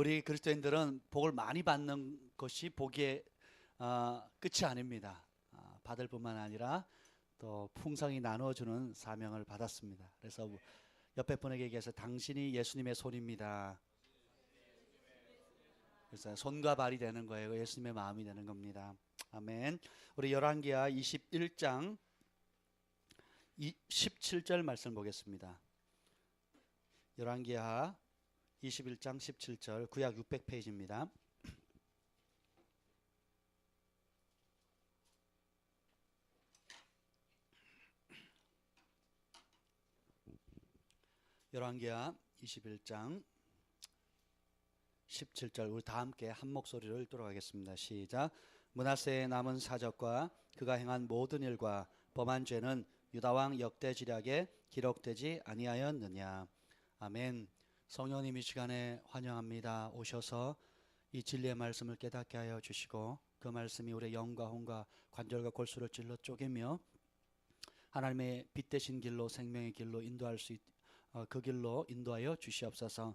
우리 그리스도인들은 복을 많이 받는 것이 복의 끝이 아닙니다. 받을 뿐만 아니라 또 풍성히 나누어주는 사명을 받았습니다. 그래서 옆에 분에게 얘기해서 당신이 예수님의 손입니다. 그래서 손과 발이 되는 거예요. 예수님의 마음이 되는 겁니다. 아멘. 우리 열왕기하 21장 17절 말씀 보겠습니다. 열왕기하 21장 17절 구약 600페이지입니다. 열왕기하 21장 17절 우리 다 함께 한 목소리로 읽도록 하겠습니다. 시작. 므낫세의 남은 사적과 그가 행한 모든 일과 범한 죄는 유다왕 역대지략에 기록되지 아니하였느냐. 아멘. 성령님 이 시간에 환영합니다. 오셔서 이 진리의 말씀을 깨닫게 하여 주시고 그 말씀이 우리의 영과 혼과 관절과 골수를 찔러 쪼개며 하나님의 빛 되신 길로 생명의 길로 인도할 수 그 길로 인도하여 주시옵소서.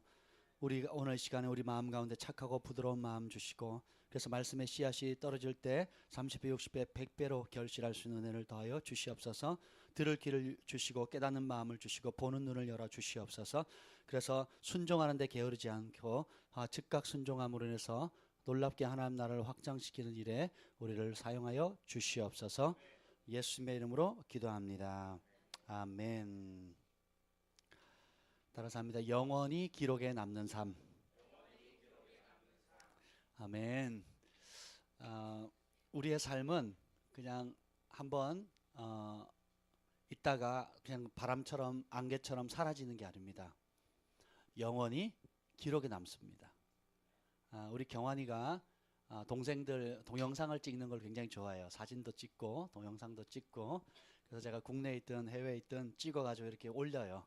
우리 오늘 시간에 우리 마음 가운데 착하고 부드러운 마음 주시고 그래서 말씀의 씨앗이 떨어질 때 30배, 60배, 100배로 결실할 수 있는 은혜를 더하여 주시옵소서. 들을 귀를 주시고 깨닫는 마음을 주시고 보는 눈을 열어 주시옵소서. 그래서 순종하는 데 게으르지 않고 즉각 순종함으로 인해서 놀랍게 하나님 나라를 확장시키는 일에 우리를 사용하여 주시옵소서. 예수님의 이름으로 기도합니다. 아멘. 따라서 합니다. 영원히 기록에 남는 삶. 아멘. 우리의 삶은 그냥 한번 있다가 그냥 바람처럼 안개처럼 사라지는 게 아닙니다. 영원히 기록에 남습니다. 우리 경환이가 동생들 동영상을 찍는 걸 굉장히 좋아해요. 사진도 찍고 동영상도 찍고. 그래서 제가 국내에 있든 해외에 있든 찍어가지고 이렇게 올려요.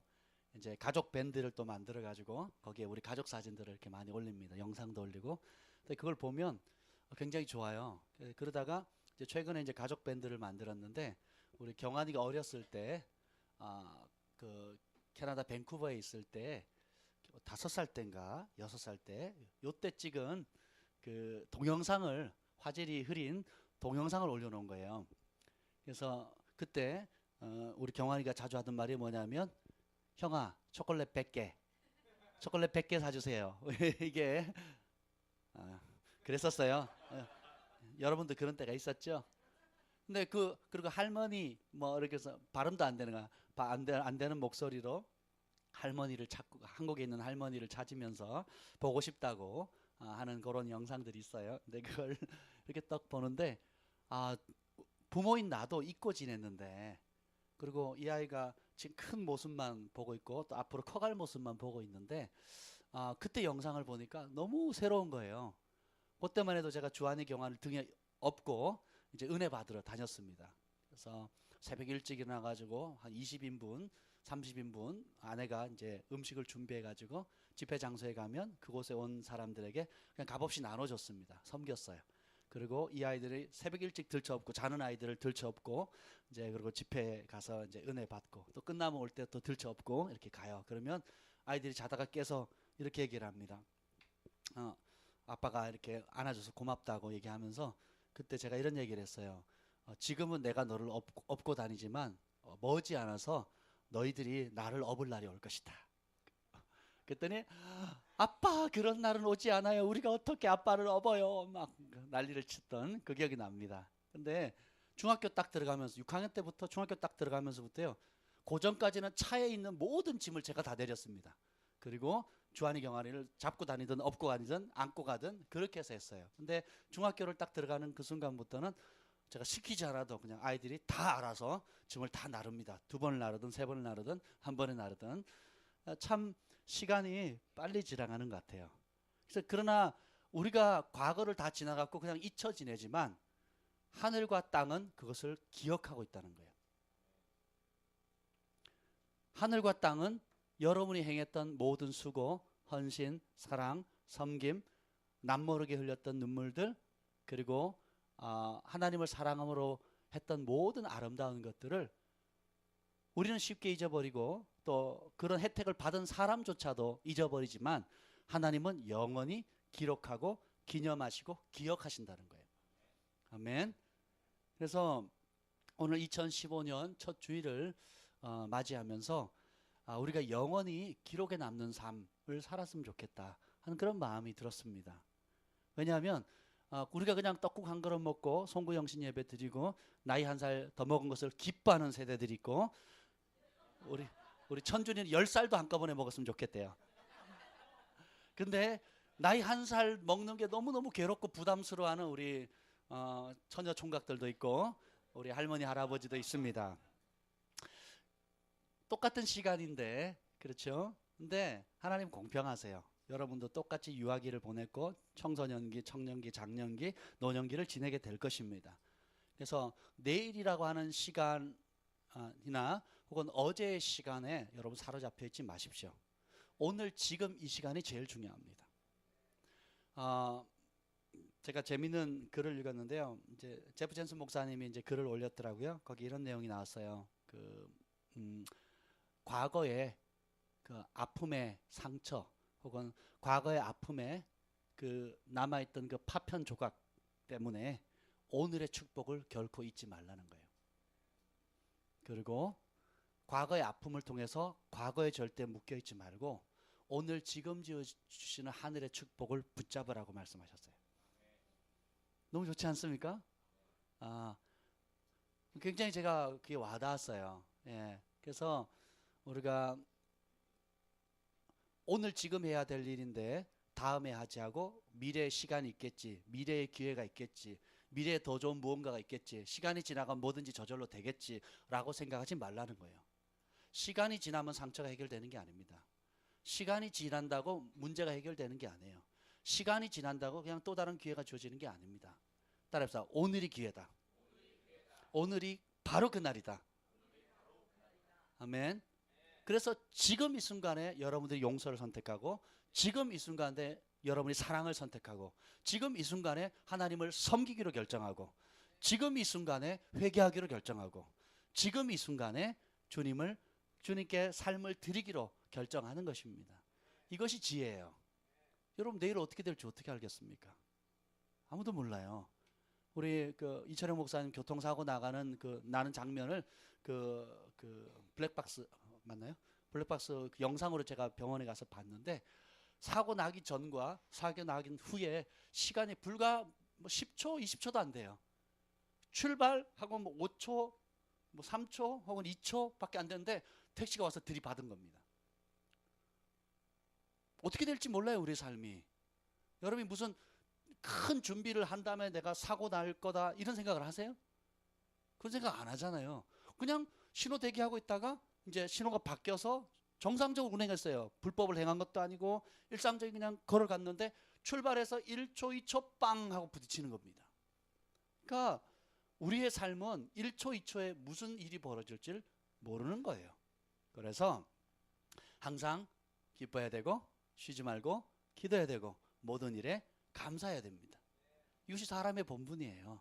이제 가족 밴드를 또 만들어 가지고 거기에 우리 가족 사진들을 이렇게 많이 올립니다. 영상도 올리고. 근데 그걸 보면 굉장히 좋아요. 그러다가 이제 최근에 이제 가족 밴드를 만들었는데 우리 경환이가 어렸을 때 그 캐나다 밴쿠버에 있을 때 5살 때인가 6살 때 요때 찍은 그 동영상을 화질이 흐린 동영상을 올려놓은 거예요. 그래서 그때 우리 경환이가 자주 하던 말이 뭐냐면 형아 초콜릿 100개 초콜릿 100개 사주세요. 이게 그랬었어요. 여러분도 그런 때가 있었죠. 근데 그리고 할머니 뭐 이렇게 해서 발음도 안 되는 안 되는 목소리로 할머니를 찾고 한국에 있는 할머니를 찾으면서 보고 싶다고 하는 그런 영상들이 있어요. 근데 그걸 이렇게 딱 보는데 부모인 나도 잊고 지냈는데 그리고 이 아이가 지금 큰 모습만 보고 있고 또 앞으로 커갈 모습만 보고 있는데 그때 영상을 보니까 너무 새로운 거예요. 그때만 해도 제가 주한의 경환을 등에 업고 이제 은혜 받으러 다녔습니다. 그래서 새벽 일찍 일어나 가지고 한 20인분 30인분 아내가 이제 음식을 준비해 가지고 집회 장소에 가면 그곳에 온 사람들에게 그냥 값없이 나눠줬습니다. 섬겼어요. 그리고 이 아이들이 새벽 일찍 들쳐업고 자는 아이들을 들쳐업고 이제 그리고 집회에 가서 이제 은혜 받고 또 끝나면 올 때 또 들쳐업고 이렇게 가요. 그러면 아이들이 자다가 깨서 이렇게 얘기를 합니다. 아빠가 이렇게 안아줘서 고맙다고 얘기하면서 그때 제가 이런 얘기를 했어요. 지금은 내가 너를 업고 다니지만 머지않아서 너희들이 나를 업을 날이 올 것이다. 그랬더니 아빠 그런 날은 오지 않아요. 우리가 어떻게 아빠를 업어요. 막 난리를 치던 그 기억이 납니다. 근데 중학교 딱 들어가면서 6학년 때부터 중학교 딱 들어가면서부터요. 고전까지는 차에 있는 모든 짐을 제가 다 내렸습니다. 그리고 주한이 경환이를 잡고 다니든 업고 다니든 안고 가든 그렇게 해서 했어요. 근데 중학교를 딱 들어가는 그 순간부터는 제가 시키지 않아도 그냥 아이들이 다 알아서 짐을 다 나릅니다. 2번을 나르든 3번을 나르든 1번에 나르든 참 시간이 빨리 지나가는 것 같아요. 그래서 그러나 우리가 과거를 다 지나갔고 그냥 잊혀 지내지만 하늘과 땅은 그것을 기억하고 있다는 거예요. 하늘과 땅은 여러분이 행했던 모든 수고, 헌신, 사랑, 섬김, 남모르게 흘렸던 눈물들 그리고 하나님을 사랑함으로 했던 모든 아름다운 것들을 우리는 쉽게 잊어버리고 또 그런 혜택을 받은 사람조차도 잊어버리지만 하나님은 영원히 기록하고 기념하시고 기억하신다는 거예요. 아멘. 그래서 오늘 2015년 첫 주일을 맞이하면서 우리가 영원히 기록에 남는 삶을 살았으면 좋겠다 하는 그런 마음이 들었습니다. 왜냐하면 우리가 그냥 떡국 한 그릇 먹고 송구영신 예배 드리고 나이 한 살 더 먹은 것을 기뻐하는 세대들이 있고, 우리 천준이는 10살도 한꺼번에 먹었으면 좋겠대요. 근데 나이 한 살 먹는 게 너무너무 괴롭고 부담스러워하는 우리 처녀 총각들도 있고 우리 할머니 할아버지도 있습니다. 똑같은 시간인데, 그렇죠? 근데 하나님 공평하세요. 여러분도 똑같이 유아기를 보냈고 청소년기, 청년기, 장년기, 노년기를 지내게 될 것입니다. 그래서 내일이라고 하는 시간이나 혹은 어제의 시간에 여러분 사로잡혀 있지 마십시오. 오늘 지금 이 시간이 제일 중요합니다. 제가 재밌는 글을 읽었는데요. 이제 제프 젠슨 목사님이 이제 글을 올렸더라고요. 거기 이런 내용이 나왔어요. 과거의 그 아픔의 상처 혹은 과거의 아픔에 그 남아있던 그 파편 조각 때문에 오늘의 축복을 결코 잊지 말라는 거예요. 그리고 과거의 아픔을 통해서 과거에 절대 묶여있지 말고 오늘 지금 지어주시는 하늘의 축복을 붙잡으라고 말씀하셨어요. 너무 좋지 않습니까? 굉장히 제가 그게 와닿았어요. 예. 그래서 우리가 오늘 지금 해야 될 일인데 다음에 하지 하고 미래의 시간이 있겠지, 미래의 기회가 있겠지, 미래에 더 좋은 무언가가 있겠지, 시간이 지나가면 뭐든지 저절로 되겠지 라고 생각하지 말라는 거예요. 시간이 지나면 상처가 해결되는 게 아닙니다. 시간이 지난다고 문제가 해결되는 게 아니에요. 시간이 지난다고 그냥 또 다른 기회가 주어지는 게 아닙니다. 따라합시다. 오늘이 기회다. 오늘이 바로 그날이다. 아멘. 그래서 지금 이 순간에 여러분들이 용서를 선택하고, 지금 이 순간에 여러분이 사랑을 선택하고, 지금 이 순간에 하나님을 섬기기로 결정하고, 지금 이 순간에 회개하기로 결정하고, 지금 이 순간에 주님께 삶을 드리기로 결정하는 것입니다. 이것이 지혜예요. 여러분 내일 어떻게 될지 어떻게 알겠습니까? 아무도 몰라요. 우리 이철영 목사님 교통사고 나는 장면을 블랙박스 맞나요? 블랙박스 영상으로 제가 병원에 가서 봤는데, 사고 나기 전과 사고 나기 후에 시간이 불과 10초, 20초도 안 돼요. 출발하고 5초, 3초 혹은 2초밖에 안 되는데 택시가 와서 들이받은 겁니다. 어떻게 될지 몰라요, 우리 삶이. 여러분이 무슨 큰 준비를 한 다음에 내가 사고 날 거다 이런 생각을 하세요? 그런 생각 안 하잖아요. 그냥 신호 대기하고 있다가 이제 신호가 바뀌어서 정상적으로 운행했어요. 불법을 행한 것도 아니고 일상적인 그냥 걸어갔는데 출발해서 1초, 2초 빵 하고 부딪히는 겁니다. 그러니까 우리의 삶은 1초, 2초에 무슨 일이 벌어질지 모르는 거예요. 그래서 항상 기뻐해야 되고 쉬지 말고 기도해야 되고 모든 일에 감사해야 됩니다. 이것이 사람의 본분이에요.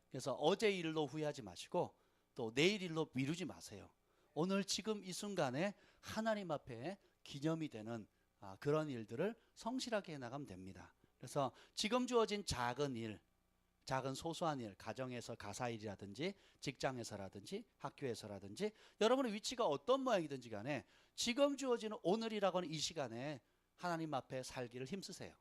그래서 어제 일로 후회하지 마시고 또 내일 일로 미루지 마세요. 오늘 지금 이 순간에 하나님 앞에 기념이 되는 그런 일들을 성실하게 해나가면 됩니다. 그래서 지금 주어진 작은 일, 작은 소소한 일, 가정에서 가사일이라든지 직장에서라든지 학교에서라든지 여러분의 위치가 어떤 모양이든지 간에 지금 주어지는 오늘이라고 하는 이 시간에 하나님 앞에 살기를 힘쓰세요.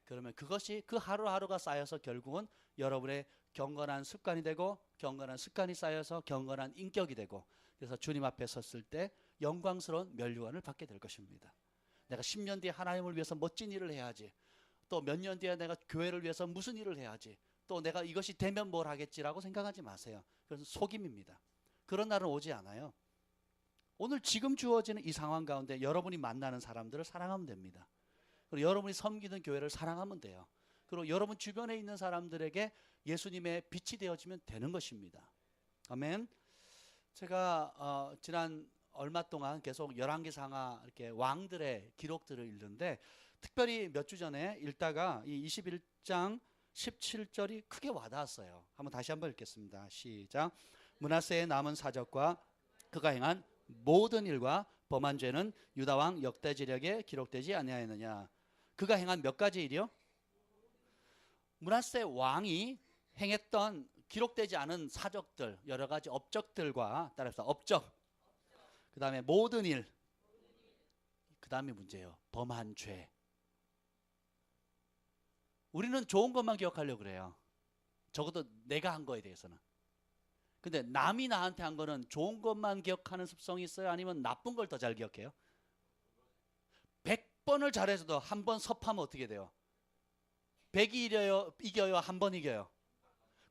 그러면 그것이 그 하루하루가 쌓여서 결국은 여러분의 경건한 습관이 되고, 경건한 습관이 쌓여서 경건한 인격이 되고, 그래서 주님 앞에 섰을 때 영광스러운 면류관을 받게 될 것입니다. 내가 10년 뒤에 하나님을 위해서 멋진 일을 해야지, 또 몇 년 뒤에 내가 교회를 위해서 무슨 일을 해야지, 또 내가 이것이 되면 뭘 하겠지라고 생각하지 마세요. 그것은 속임입니다. 그런 날은 오지 않아요. 오늘 지금 주어지는 이 상황 가운데 여러분이 만나는 사람들을 사랑하면 됩니다. 그리고 여러분이 섬기는 교회를 사랑하면 돼요. 그리고 여러분 주변에 있는 사람들에게 예수님의 빛이 되어지면 되는 것입니다. 아멘. 제가 지난 얼마 동안 계속 열왕기상하 이렇게 왕들의 기록들을 읽는데, 특별히 몇 주 전에 읽다가 이 21장 17절이 크게 와닿았어요. 다시 한번 읽겠습니다. 시작. 므낫세의 남은 사적과 그가 행한 모든 일과 범한 죄는 유다 왕 역대 지력에 기록되지 아니하였느냐. 그가 행한 몇 가지 일이요? 므낫세 왕이 행했던 기록되지 않은 사적들, 여러 가지 업적들과 따라서 업적, 그 다음에 모든 일, 그 다음에 문제예요. 범한 죄. 우리는 좋은 것만 기억하려고 그래요. 적어도 내가 한 거에 대해서는. 근데 남이 나한테 한 거는 좋은 것만 기억하는 습성이 있어요? 아니면 나쁜 걸 더 잘 기억해요? 100번을 잘해서도 한 번 섭하면 어떻게 돼요? 100이 이겨요? 한 번 이겨요?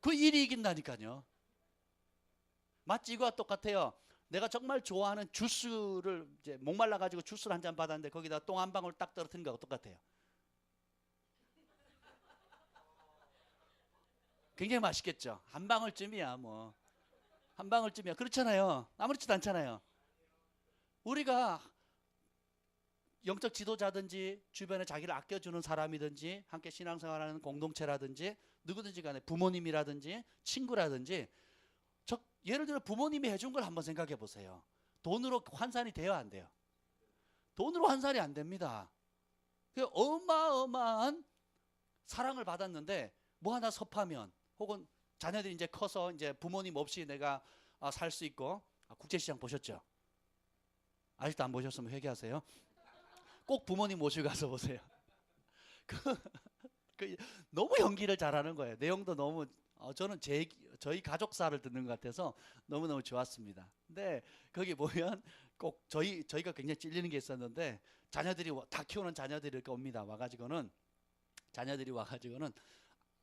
그 1이 이긴다니까요. 마치 이거와 똑같아요. 내가 정말 좋아하는 주스를 이제 목말라 가지고 주스를 한 잔 받았는데 거기다 똥 한 방울 딱 떨어뜨린 거하고 똑같아요. 굉장히 맛있겠죠. 한 방울쯤이야 뭐. 한 방울쯤이야. 그렇잖아요. 아무렇지도 않잖아요. 우리가 영적 지도자든지 주변에 자기를 아껴주는 사람이든지 함께 신앙생활하는 공동체라든지 누구든지 간에 부모님이라든지 친구라든지 예를 들어 부모님이 해준 걸 한번 생각해 보세요. 돈으로 환산이 돼요 안 돼요? 돈으로 환산이 안 됩니다. 그 어마어마한 사랑을 받았는데 뭐 하나 섭하면 혹은 자녀들이 이제 커서 이제 부모님 없이 내가 살 수 있고 국제시장 보셨죠? 아직도 안 보셨으면 회개하세요. 꼭 부모님 모시고 가서 보세요. 너무 연기를 잘하는 거예요. 내용도 너무 저는 저희 가족사를 듣는 것 같아서 너무너무 좋았습니다. 근데 거기 보면 꼭 저희가 굉장히 찔리는 게 있었는데 자녀들이 다 키우는 자녀들이 이렇게 옵니다. 자녀들이 와가지고는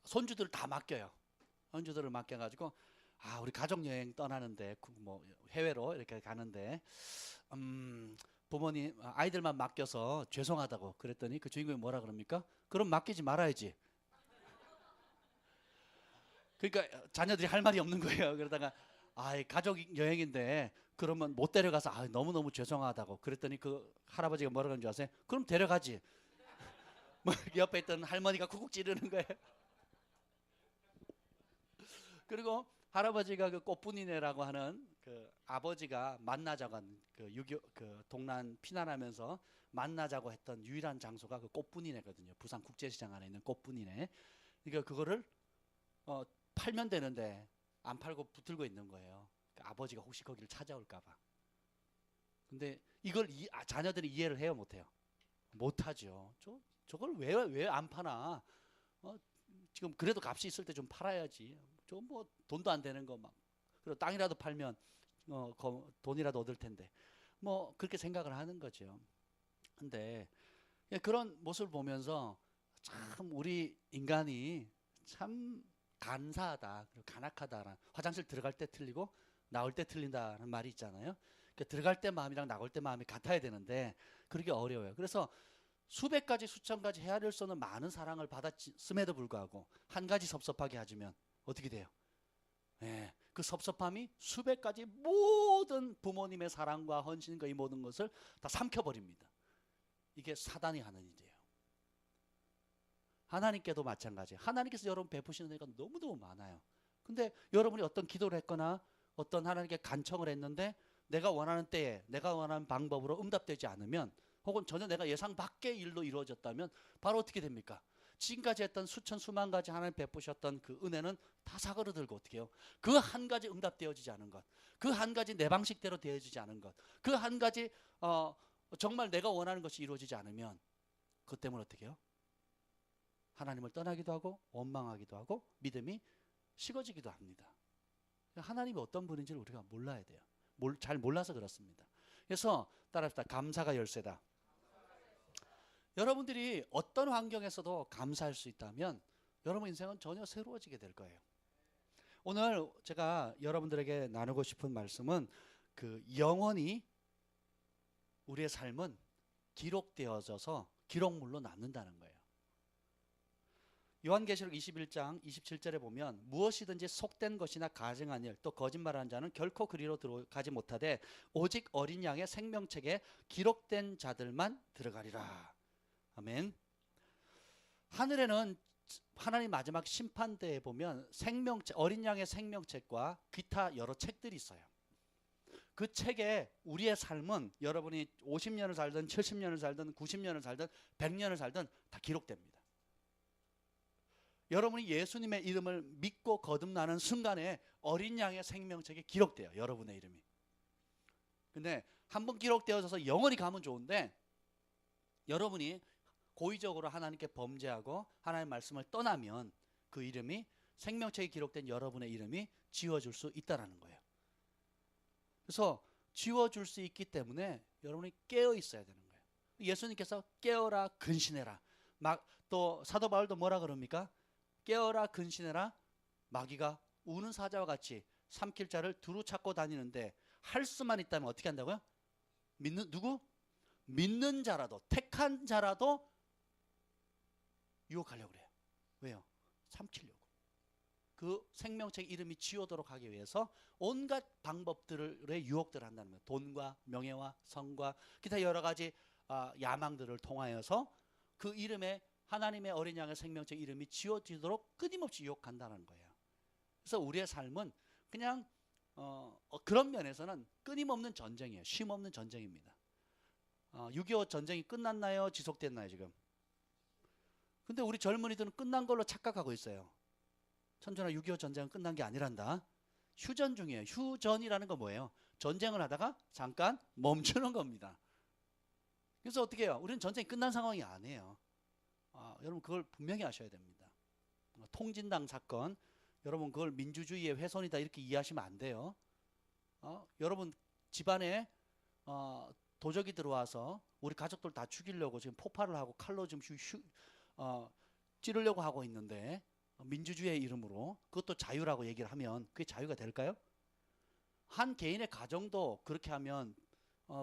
손주들을 다 맡겨요. 손주들을 맡겨가지고 우리 가족 여행 떠나는데 뭐 해외로 이렇게 가는데 부모님 아이들만 맡겨서 죄송하다고 그랬더니 그 주인공이 뭐라 그럽니까? 그럼 맡기지 말아야지. 그러니까 자녀들이 할 말이 없는 거예요. 그러다가 가족 여행인데 그러면 못 데려가서 너무너무 죄송하다고 그랬더니 그 할아버지가 뭐라 그러는 줄 아세요? 그럼 데려가지. 뭐 옆에 있던 할머니가 쿡쿡 찌르는 거예요. 그리고 할아버지가 그 꽃분이네라고 하는 그 아버지가 만나자고 한 그 동란 피난하면서 만나자고 했던 유일한 장소가 그 꽃분이네거든요. 부산 국제시장 안에 있는 꽃분이네. 그러니까 그거를 팔면 되는데 안 팔고 붙들고 있는 거예요. 그러니까 아버지가 혹시 거기를 찾아올까봐. 근데 이걸 자녀들이 이해를 해요, 못해요? 못하죠. 저걸 왜 안 파나? 지금 그래도 값이 있을 때 좀 팔아야지. 저 뭐 돈도 안 되는 거 막. 그리고 땅이라도 팔면 돈이라도 얻을 텐데. 뭐 그렇게 생각을 하는 거죠. 근데 그런 모습을 보면서 참 우리 인간이 참 간사하다, 그리고 간악하다라는, 화장실 들어갈 때 틀리고 나올 때 틀린다는 말이 있잖아요. 그러니까 들어갈 때 마음이랑 나올 때 마음이 같아야 되는데 그러기 어려워요. 그래서 수백 가지 수천 가지 헤아릴 수 없는 많은 사랑을 받았음에도 불구하고 한 가지 섭섭하게 하지면 어떻게 돼요? 그 섭섭함이 수백 가지 모든 부모님의 사랑과 헌신과 이 모든 것을 다 삼켜버립니다. 이게 사단이 하는 일이에요. 하나님께도 마찬가지예요. 하나님께서 여러분 베푸시는 은혜가 너무너무 많아요. 근데 여러분이 어떤 기도를 했거나 어떤 하나님께 간청을 했는데 내가 원하는 때에 내가 원하는 방법으로 응답되지 않으면, 혹은 전혀 내가 예상 밖의 일로 이루어졌다면 바로 어떻게 됩니까? 지금까지 했던 수천 수만 가지 하나님 베푸셨던 그 은혜는 다 사그러들고 어떻게 해요? 그 한 가지 응답되어지지 않은 것, 그 한 가지 내 방식대로 되어지지 않은 것, 그 한 가지 정말 내가 원하는 것이 이루어지지 않으면 그것 때문에 어떻게 해요? 하나님을 떠나기도 하고 원망하기도 하고 믿음이 식어지기도 합니다. 하나님이 어떤 분인지를 우리가 몰라야 돼요. 잘 몰라서 그렇습니다. 그래서 따라합시다. 감사가 열쇠다. 여러분들이 어떤 환경에서도 감사할 수 있다면 여러분 인생은 전혀 새로워지게 될 거예요. 오늘 제가 여러분들에게 나누고 싶은 말씀은 영원히 우리의 삶은 기록되어져서 기록물로 남는다는 거예요. 요한계시록 21장 27절에 보면 무엇이든지 속된 것이나 가증한 일 또 거짓말하는 자는 결코 그리로 들어가지 못하되 오직 어린 양의 생명책에 기록된 자들만 들어가리라. 아멘. 하늘에는 하나님 마지막 심판대에 보면 어린 양의 생명책과 기타 여러 책들이 있어요. 그 책에 우리의 삶은 여러분이 50년을 살든 70년을 살든 90년을 살든 100년을 살든 다 기록됩니다. 여러분이 예수님의 이름을 믿고 거듭나는 순간에 어린 양의 생명책에 기록돼요. 여러분의 이름이. 근데 한번 기록되어져서 영원히 가면 좋은데 여러분이 고의적으로 하나님께 범죄하고 하나님의 말씀을 떠나면 그 이름이 생명책에 기록된 여러분의 이름이 지워질 수 있다는 거예요. 그래서 지워줄 수 있기 때문에 여러분이 깨어 있어야 되는 거예요. 예수님께서 깨어라 근신해라. 또 사도 바울도 뭐라 그럽니까? 깨어라 근신해라. 마귀가 우는 사자와 같이 삼킬 자를 두루 찾고 다니는데 할 수만 있다면 어떻게 한다고요? 누구? 믿는 자라도, 택한 자라도 유혹하려고 그래요. 왜요? 삼키려고. 그 생명책 이름이 지우도록 하기 위해서 온갖 방법들의 유혹들을 한다는 거예요. 돈과 명예와 성과 기타 여러 가지 야망들을 통하여서 그 이름에 하나님의 어린 양의 생명책 이름이 지워지도록 끊임없이 유혹한다는 거예요. 그래서 우리의 삶은 그냥 그런 면에서는 끊임없는 전쟁이에요. 쉼없는 전쟁입니다. 6.25 전쟁이 끝났나요? 지속됐나요 지금? 근데 우리 젊은이들은 끝난 걸로 착각하고 있어요. 천준아, 6.25 전쟁은 끝난 게 아니란다. 휴전 중이에요. 휴전이라는 건 뭐예요? 전쟁을 하다가 잠깐 멈추는 겁니다. 그래서 어떻게 해요? 우리는 전쟁이 끝난 상황이 아니에요. 여러분 그걸 분명히 아셔야 됩니다. 통진당 사건, 여러분 그걸 민주주의의 훼손이다 이렇게 이해하시면 안 돼요. 여러분 집안에 도적이 들어와서 우리 가족들 다 죽이려고 지금 폭발을 하고 칼로 지금 찌르려고 하고 있는데 민주주의의 이름으로 그것도 자유라고 얘기를 하면 그게 자유가 될까요? 한 개인의 가정도 그렇게 하면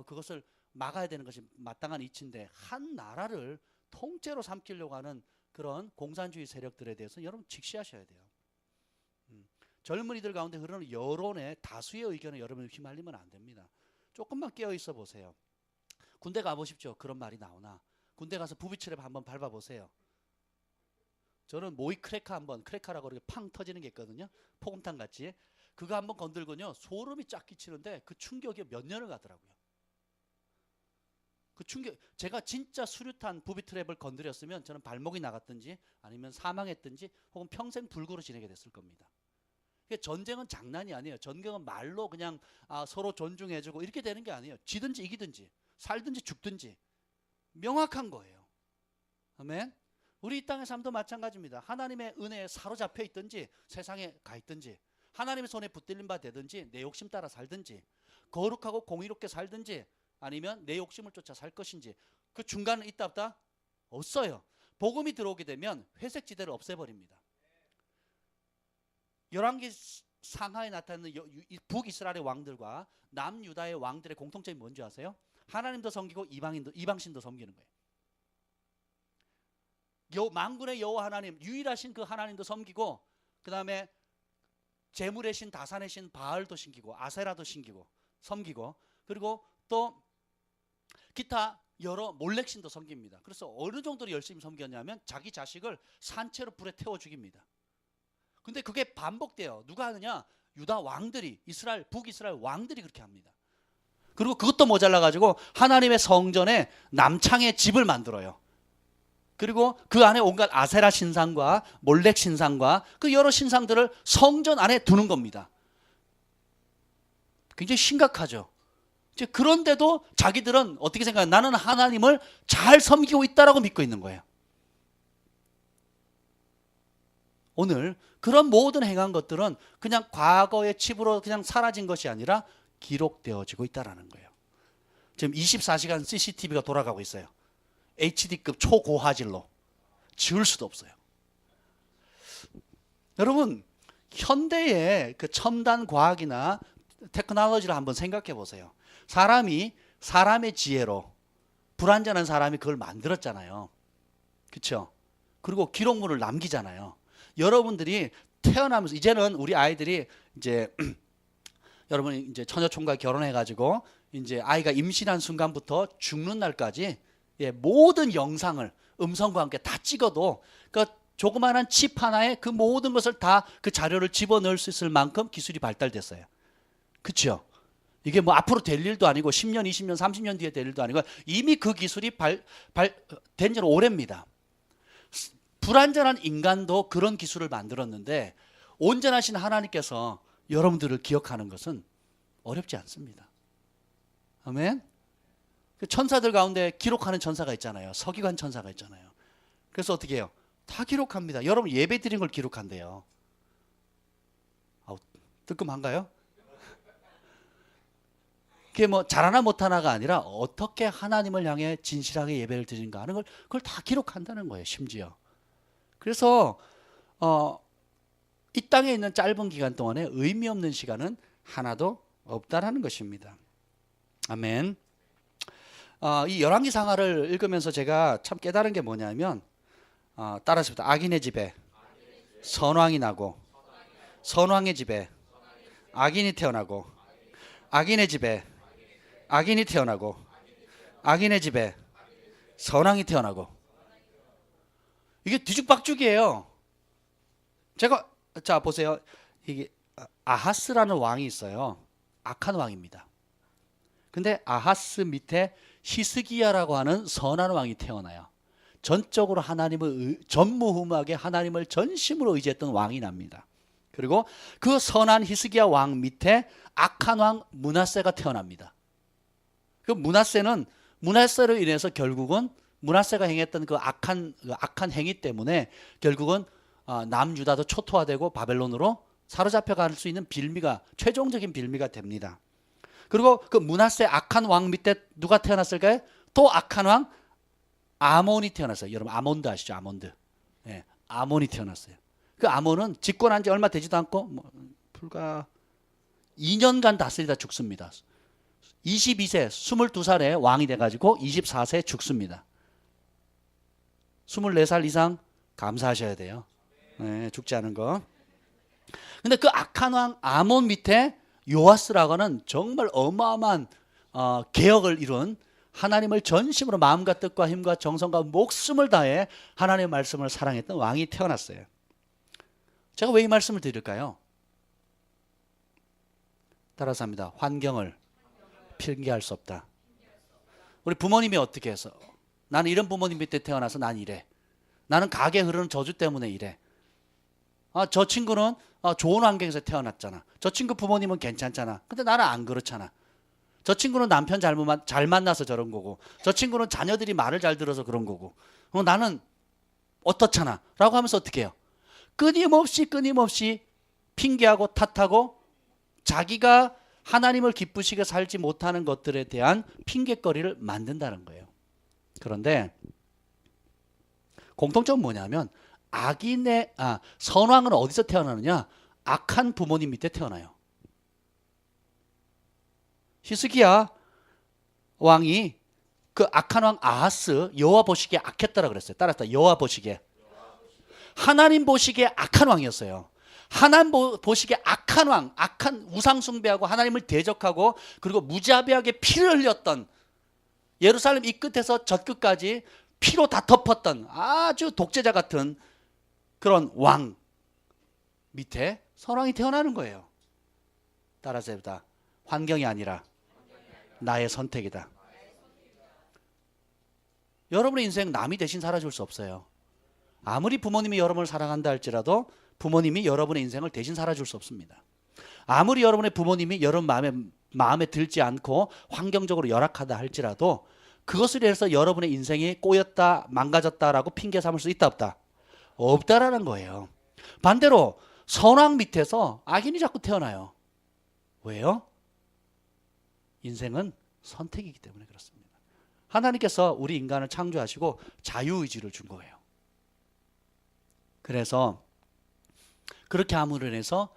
그것을 막아야 되는 것이 마땅한 이치인데 한 나라를 통째로 삼키려고 하는 그런 공산주의 세력들에 대해서 여러분 직시하셔야 돼요. 젊은이들 가운데 흐르는 여론의 다수의 의견에 여러분이 휘말리면 안 됩니다. 조금만 깨어 있어 보세요. 군대 가보십시오. 그런 말이 나오나. 군대 가서 부비트랩 한번 밟아보세요. 저는 모이 크래카라고 그렇게 팡 터지는 게 있거든요. 포금탕 같이. 그거 한번 건들고요. 소름이 쫙 끼치는데 그 충격이 몇 년을 가더라고요. 그 충격, 제가 진짜 수류탄 부비트랩을 건드렸으면 저는 발목이 나갔든지 아니면 사망했든지 혹은 평생 불구로 지내게 됐을 겁니다. 전쟁은 장난이 아니에요. 전쟁은 말로 그냥 서로 존중해주고 이렇게 되는 게 아니에요. 지든지 이기든지 살든지 죽든지 명확한 거예요. 아멘. 우리 이 땅의 삶도 마찬가지입니다. 하나님의 은혜에 사로잡혀 있든지 세상에 가 있든지 하나님의 손에 붙들린 바 되든지 내 욕심 따라 살든지 거룩하고 공의롭게 살든지 아니면 내 욕심을 쫓아 살 것인지 그 중간은 있다 없다? 없어요. 복음이 들어오게 되면 회색 지대를 없애버립니다. 열왕기 상하에 나타나는 북이스라엘의 왕들과 남유다의 왕들의 공통점이 뭔지 아세요? 하나님도 섬기고 이방신도 섬기는 거예요. 만군의 여호와 하나님, 유일하신 그 하나님도 섬기고 그 다음에 재물의 신, 다산의 신 바알도 섬기고 아세라도 섬기고 그리고 또 기타 여러 몰렉신도 섬깁니다. 그래서 어느 정도로 열심히 섬겼냐면 자기 자식을 산채로 불에 태워 죽입니다. 근데 그게 반복돼요. 누가 하느냐? 유다 왕들이, 북이스라엘 왕들이 그렇게 합니다. 그리고 그것도 모자라 가지고 하나님의 성전에 남창의 집을 만들어요. 그리고 그 안에 온갖 아세라 신상과 몰렉 신상과 그 여러 신상들을 성전 안에 두는 겁니다. 굉장히 심각하죠. 그런데도 자기들은 어떻게 생각해요? 나는 하나님을 잘 섬기고 있다라고 믿고 있는 거예요. 오늘 그런 모든 행한 것들은 그냥 과거의 칩으로 그냥 사라진 것이 아니라 기록되어지고 있다는 거예요. 지금 24시간 CCTV가 돌아가고 있어요. HD급 초고화질로 지울 수도 없어요. 여러분 현대의 그 첨단 과학이나 테크놀로지를 한번 생각해 보세요. 사람의 지혜로 불완전한 사람이 그걸 만들었잖아요. 그렇죠? 그리고 기록물을 남기잖아요. 여러분들이 태어나면서 이제는 우리 아이들이 이제 여러분이 이제 처녀총각 결혼해가지고 이제 아이가 임신한 순간부터 죽는 날까지 모든 영상을 음성과 함께 다 찍어도 그 조그마한 칩 하나에 그 모든 것을 다 그 자료를 집어넣을 수 있을 만큼 기술이 발달됐어요. 그렇죠? 이게 뭐 앞으로 될 일도 아니고 10년, 20년, 30년 뒤에 될 일도 아니고 이미 그 기술이 된 지는 오래입니다. 불완전한 인간도 그런 기술을 만들었는데 온전하신 하나님께서 여러분들을 기억하는 것은 어렵지 않습니다. 아멘. 그 천사들 가운데 기록하는 천사가 있잖아요. 서기관 천사가 있잖아요. 그래서 어떻게 해요? 다 기록합니다. 여러분 예배 드린 걸 기록한대요. 뜨끔한가요? 그게 뭐 잘하나 못하나가 아니라 어떻게 하나님을 향해 진실하게 예배를 드리는가 하는 걸 그걸 다 기록한다는 거예요. 심지어. 그래서 이 땅에 있는 짧은 기간 동안에 의미 없는 시간은 하나도 없다라는 것입니다. 아멘. 이 열왕기 상하를 읽으면서 제가 참 깨달은 게 뭐냐면 따라하십시다. 악인의 집에 선왕이 나고 선왕의 집에 악인이 태어나고 악인의 집에 악인이 태어나고 악인의 집에 선왕이 태어나고 이게 뒤죽박죽이에요. 자 보세요. 이게 아하스라는 왕이 있어요. 악한 왕입니다. 근데 아하스 밑에 히스기야라고 하는 선한 왕이 태어나요. 전적으로 하나님을 전무후무하게 하나님을 전심으로 의지했던 왕이 납니다. 그리고 그 선한 히스기야 왕 밑에 악한 왕 므낫세가 태어납니다. 그 므낫세로 인해서 결국은 므낫세가 행했던 그 악한 행위 때문에 결국은 남유다도 초토화되고 바벨론으로 사로잡혀 갈 수 있는 최종적인 빌미가 됩니다. 그리고 그 므낫세 악한 왕 밑에 누가 태어났을까요? 또 악한 왕 아몬이 태어났어요. 여러분 아몬드 아시죠? 아몬드. 네, 아몬이 태어났어요. 그 아몬은 집권한 지 얼마 되지도 않고 불과 2년간 다스리다 죽습니다. 22세, 22살에 왕이 돼가지고 24세에 죽습니다. 24살 이상 감사하셔야 돼요. 네, 죽지 않은 거. 근데 그 악한 왕 아몬 밑에 요아스라고는 정말 어마어마한 개혁을 이룬 하나님을 전심으로 마음과 뜻과 힘과 정성과 목숨을 다해 하나님의 말씀을 사랑했던 왕이 태어났어요. 제가 왜 이 말씀을 드릴까요? 따라서 합니다. 환경을 핑계할 수 없다. 우리 부모님이 어떻게 해서 나는 이런 부모님 밑에 태어나서 난 이래. 나는 가게 흐르는 저주 때문에 이래. 저 친구는 좋은 환경에서 태어났잖아. 저 친구 부모님은 괜찮잖아. 근데 나는 안 그렇잖아. 저 친구는 남편 잘 만나서 저런 거고 저 친구는 자녀들이 말을 잘 들어서 그런 거고 나는 어떻잖아 라고 하면서 어떻게 해요? 끊임없이 핑계하고 탓하고 자기가 하나님을 기쁘시게 살지 못하는 것들에 대한 핑계거리를 만든다는 거예요. 그런데 공통점은 뭐냐면 선왕은 어디서 태어나느냐? 악한 부모님 밑에 태어나요. 히스기야 왕이 그 악한 왕 아하스 여호와 보시기에 악했다라 그랬어요. 따라서 여호와 보시기에 하나님 보시기에 악한 왕이었어요. 하나님 보시기에 악한 왕, 악한 우상 숭배하고 하나님을 대적하고 그리고 무자비하게 피를 흘렸던 예루살렘 이 끝에서 저 끝까지 피로 다 덮었던 아주 독재자 같은 그런 왕 밑에 선왕이 태어나는 거예요. 따라서 해보다 환경이 아니라 나의 선택이다. 여러분의 인생 남이 대신 살아줄 수 없어요. 아무리 부모님이 여러분을 사랑한다 할지라도 부모님이 여러분의 인생을 대신 살아줄 수 없습니다. 아무리 여러분의 부모님이 여러분 마음에 들지 않고 환경적으로 열악하다 할지라도 그것을 위해서 여러분의 인생이 꼬였다 망가졌다라고 핑계 삼을 수 있다 없다? 없다라는 거예요. 반대로 선왕 밑에서 악인이 자꾸 태어나요. 왜요? 인생은 선택이기 때문에 그렇습니다. 하나님께서 우리 인간을 창조하시고 자유의지를 준 거예요. 그래서 그렇게 함으로 인해서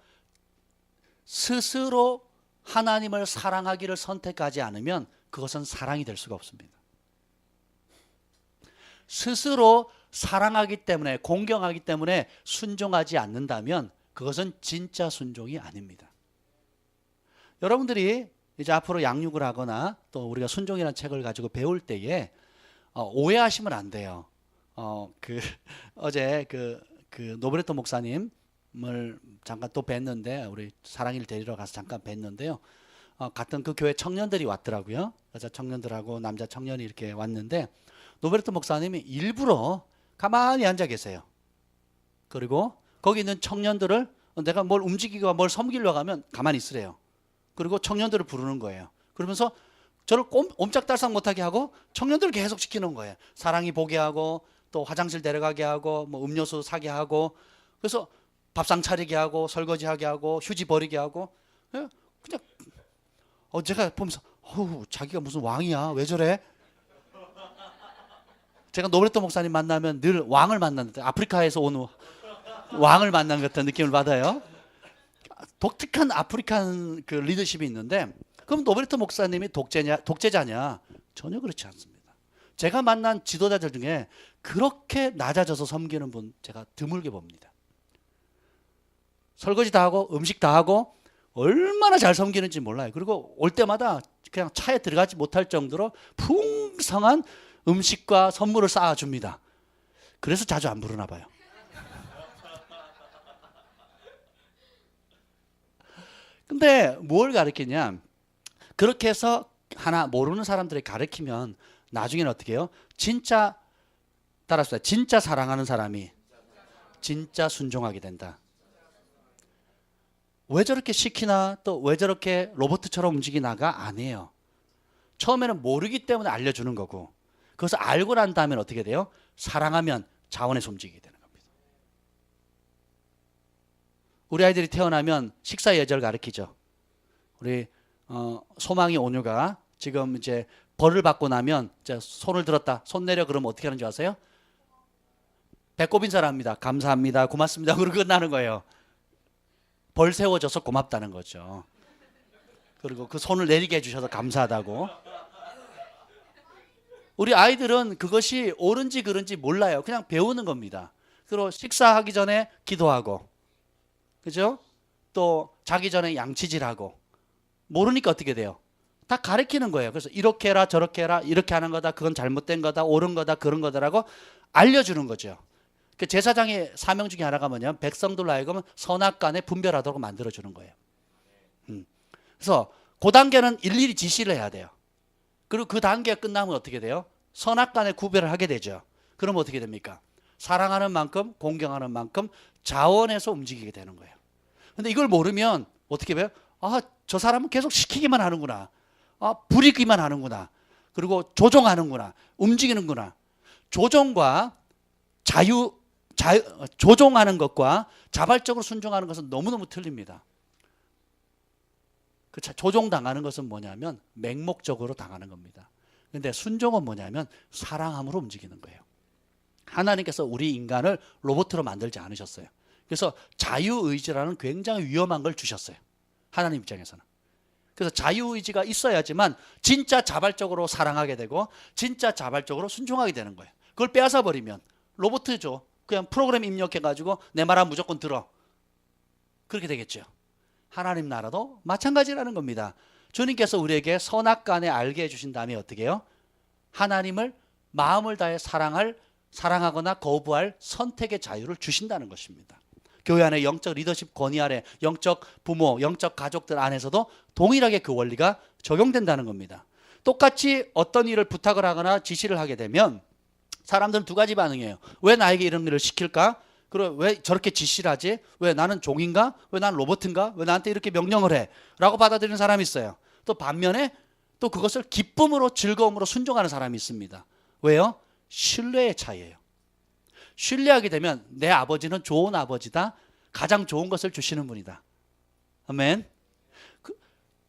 스스로 하나님을 사랑하기를 선택하지 않으면 그것은 사랑이 될 수가 없습니다. 스스로 사랑하기 때문에 공경하기 때문에 순종하지 않는다면 그것은 진짜 순종이 아닙니다. 여러분들이 이제 앞으로 양육을 하거나 또 우리가 순종이라는 책을 가지고 배울 때에 오해하시면 안 돼요. 어제 그 노브레토 목사님을 잠깐 또 뵀는데 우리 사랑이를 데리러 가서 잠깐 뵀는데요. 같은 그 교회 청년들이 왔더라고요. 여자 청년들하고 남자 청년이 이렇게 왔는데 노베르토 목사님이 일부러 가만히 앉아 계세요. 그리고 거기 있는 청년들을 내가 뭘 움직이고 뭘 섬기려고 하면 가만히 있으래요. 그리고 청년들을 부르는 거예요. 그러면서 저를 옴짝달싹 못하게 하고 청년들을 계속 시키는 거예요. 사랑이 보게 하고 또 화장실 데려가게 하고 뭐 음료수 사게 하고 그래서 밥상 차리게 하고 설거지하게 하고 휴지 버리게 하고 그냥 제가 보면서 자기가 무슨 왕이야 왜 저래? 제가 노베르토 목사님 만나면 늘 왕을 만나는데 아프리카에서 온 왕을 만난 것 같은 느낌을 받아요. 독특한 아프리칸 그 리더십이 있는데 그럼 노베르토 목사님이 독재자냐? 전혀 그렇지 않습니다. 제가 만난 지도자들 중에 그렇게 낮아져서 섬기는 분 제가 드물게 봅니다. 설거지 다 하고 음식 다 하고 얼마나 잘 섬기는지 몰라요. 그리고 올 때마다 그냥 차에 들어가지 못할 정도로 풍성한 음식과 선물을 쌓아줍니다. 그래서 자주 안 부르나 봐요. 근데 뭘 가르치냐? 그렇게 해서 하나 모르는 사람들이 가르치면 나중에는 어떻게 해요? 진짜 따라서 진짜 사랑하는 사람이 진짜 순종하게 된다. 왜 저렇게 시키나 또 왜 저렇게 로봇처럼 움직이나가 아니에요. 처음에는 모르기 때문에 알려주는 거고 그것을 알고 난 다음에 어떻게 돼요? 사랑하면 자원에서 움직이게 되는 겁니다. 우리 아이들이 태어나면 식사 예절 가르치죠. 우리 소망이 온유가 지금 이제 벌을 받고 나면 이제 손을 들었다 손 내려 그러면 어떻게 하는 줄 아세요? 배꼽 인사를 합니다. 감사합니다 고맙습니다 그러고 끝나는 거예요. 벌 세워줘서 고맙다는 거죠. 그리고 그 손을 내리게 해주셔서 감사하다고. 우리 아이들은 그것이 옳은지 그른지 몰라요. 그냥 배우는 겁니다. 그리고 식사하기 전에 기도하고 그죠? 또 자기 전에 양치질하고 모르니까 어떻게 돼요? 다 가르치는 거예요. 그래서 이렇게 해라 저렇게 해라 이렇게 하는 거다 그건 잘못된 거다 옳은 거다 그런 거다라고 알려주는 거죠. 그 제사장의 사명 중에 하나가 뭐냐면 백성들로 하여금 선악간에 분별하도록 만들어주는 거예요. 그래서 그 단계는 일일이 지시를 해야 돼요. 그리고 그 단계가 끝나면 어떻게 돼요? 선악간에 구별을 하게 되죠. 그럼 어떻게 됩니까? 사랑하는 만큼 공경하는 만큼 자원해서 움직이게 되는 거예요. 근데 이걸 모르면 어떻게 해요? 저 사람은 계속 시키기만 하는구나. 부리기만 하는구나. 그리고 조종하는구나. 움직이는구나. 조종과 조종하는 것과 자발적으로 순종하는 것은 너무너무 틀립니다. 그 조종당하는 것은 뭐냐면 맹목적으로 당하는 겁니다. 그런데 순종은 뭐냐면 사랑함으로 움직이는 거예요. 하나님께서 우리 인간을 로봇으로 만들지 않으셨어요. 그래서 자유의지라는 굉장히 위험한 걸 주셨어요. 하나님 입장에서는. 그래서 자유의지가 있어야지만 진짜 자발적으로 사랑하게 되고 진짜 자발적으로 순종하게 되는 거예요. 그걸 빼앗아 버리면 로봇이죠. 그냥 프로그램 입력해가지고 내 말하면 무조건 들어. 그렇게 되겠죠. 하나님 나라도 마찬가지라는 겁니다. 주님께서 우리에게 선악간에 알게 해주신 다음에 어떻게 해요? 하나님을 마음을 다해 사랑하거나 거부할 선택의 자유를 주신다는 것입니다. 교회 안에 영적 리더십 권위 아래 영적 부모, 영적 가족들 안에서도 동일하게 그 원리가 적용된다는 겁니다. 똑같이 어떤 일을 부탁을 하거나 지시를 하게 되면 사람들은 두 가지 반응이에요. 왜 나에게 이런 일을 시킬까? 그리고 왜 저렇게 지시를 하지? 왜 나는 종인가? 왜 나는 로봇인가? 왜 나한테 이렇게 명령을 해? 라고 받아들이는 사람이 있어요. 또 반면에 또 그것을 기쁨으로 즐거움으로 순종하는 사람이 있습니다. 왜요? 신뢰의 차이예요. 신뢰하게 되면 내 아버지는 좋은 아버지다. 가장 좋은 것을 주시는 분이다. 아멘.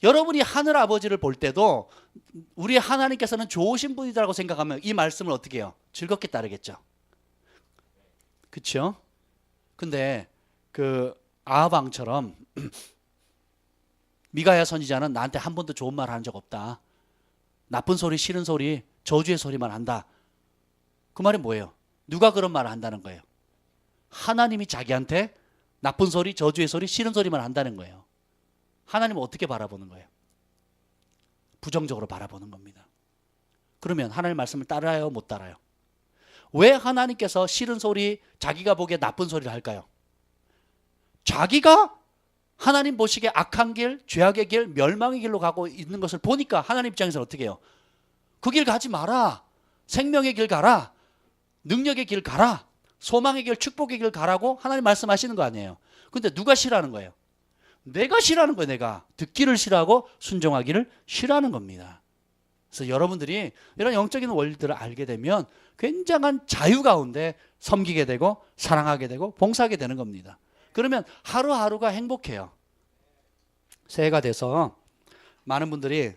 여러분이 하늘 아버지를 볼 때도 우리 하나님께서는 좋으신 분이라고 생각하면 이 말씀을 어떻게 해요? 즐겁게 따르겠죠. 그렇죠? 근데 그 아합 왕처럼 미가야 선지자는 나한테 한 번도 좋은 말 한 적 없다. 나쁜 소리, 싫은 소리, 저주의 소리만 한다. 그 말이 뭐예요? 누가 그런 말을 한다는 거예요? 하나님이 자기한테 나쁜 소리, 저주의 소리, 싫은 소리만 한다는 거예요. 하나님은 어떻게 바라보는 거예요? 부정적으로 바라보는 겁니다. 그러면 하나님 말씀을 따라요, 못 따라요? 왜 하나님께서 싫은 소리, 자기가 보기에 나쁜 소리를 할까요? 자기가 하나님 보시기에 악한 길, 죄악의 길, 멸망의 길로 가고 있는 것을 보니까 하나님 입장에서는 어떻게 해요? 그 길 가지 마라. 생명의 길 가라. 능력의 길 가라. 소망의 길, 축복의 길 가라고 하나님 말씀하시는 거 아니에요. 근데 누가 싫어하는 거예요? 내가 싫어하는 거예요. 내가 듣기를 싫어하고 순종하기를 싫어하는 겁니다. 그래서 여러분들이 이런 영적인 원리들을 알게 되면 굉장한 자유 가운데 섬기게 되고 사랑하게 되고 봉사하게 되는 겁니다. 그러면 하루하루가 행복해요. 새해가 돼서 많은 분들이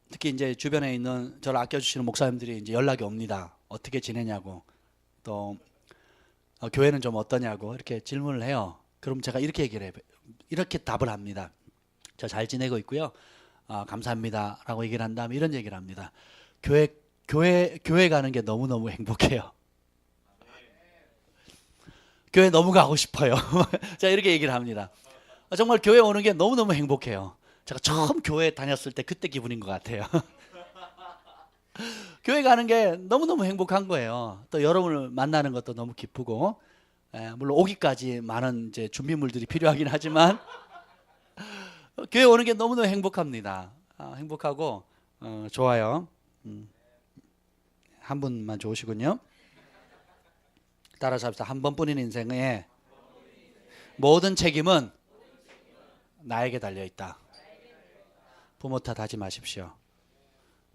특히 이제 주변에 있는 저를 아껴주시는 목사님들이 이제 연락이 옵니다. 어떻게 지내냐고, 또 교회는 좀 어떠냐고 이렇게 질문을 해요. 그럼 제가 이렇게 얘기를 해요. 이렇게 답을 합니다. 저 잘 지내고 있고요. 감사합니다라고 얘기를 한 다음에 이런 얘기를 합니다. 교회 가는 게 너무너무 행복해요. 교회 너무 가고 싶어요. 자, 이렇게 얘기를 합니다. 정말 교회 오는 게 너무너무 행복해요. 제가 처음 교회 다녔을 때 그때 기분인 것 같아요. 교회 가는 게 너무너무 행복한 거예요. 또 여러분을 만나는 것도 너무 기쁘고, 물론 오기까지 많은 이제 준비물들이 필요하긴 하지만 교회 오는 게 너무너무 행복합니다. 행복하고 좋아요. 한 분만 좋으시군요. 따라서 합시다. 한 번뿐인 인생에 모든 책임은 나에게 달려있다. 부모 탓하지 마십시오.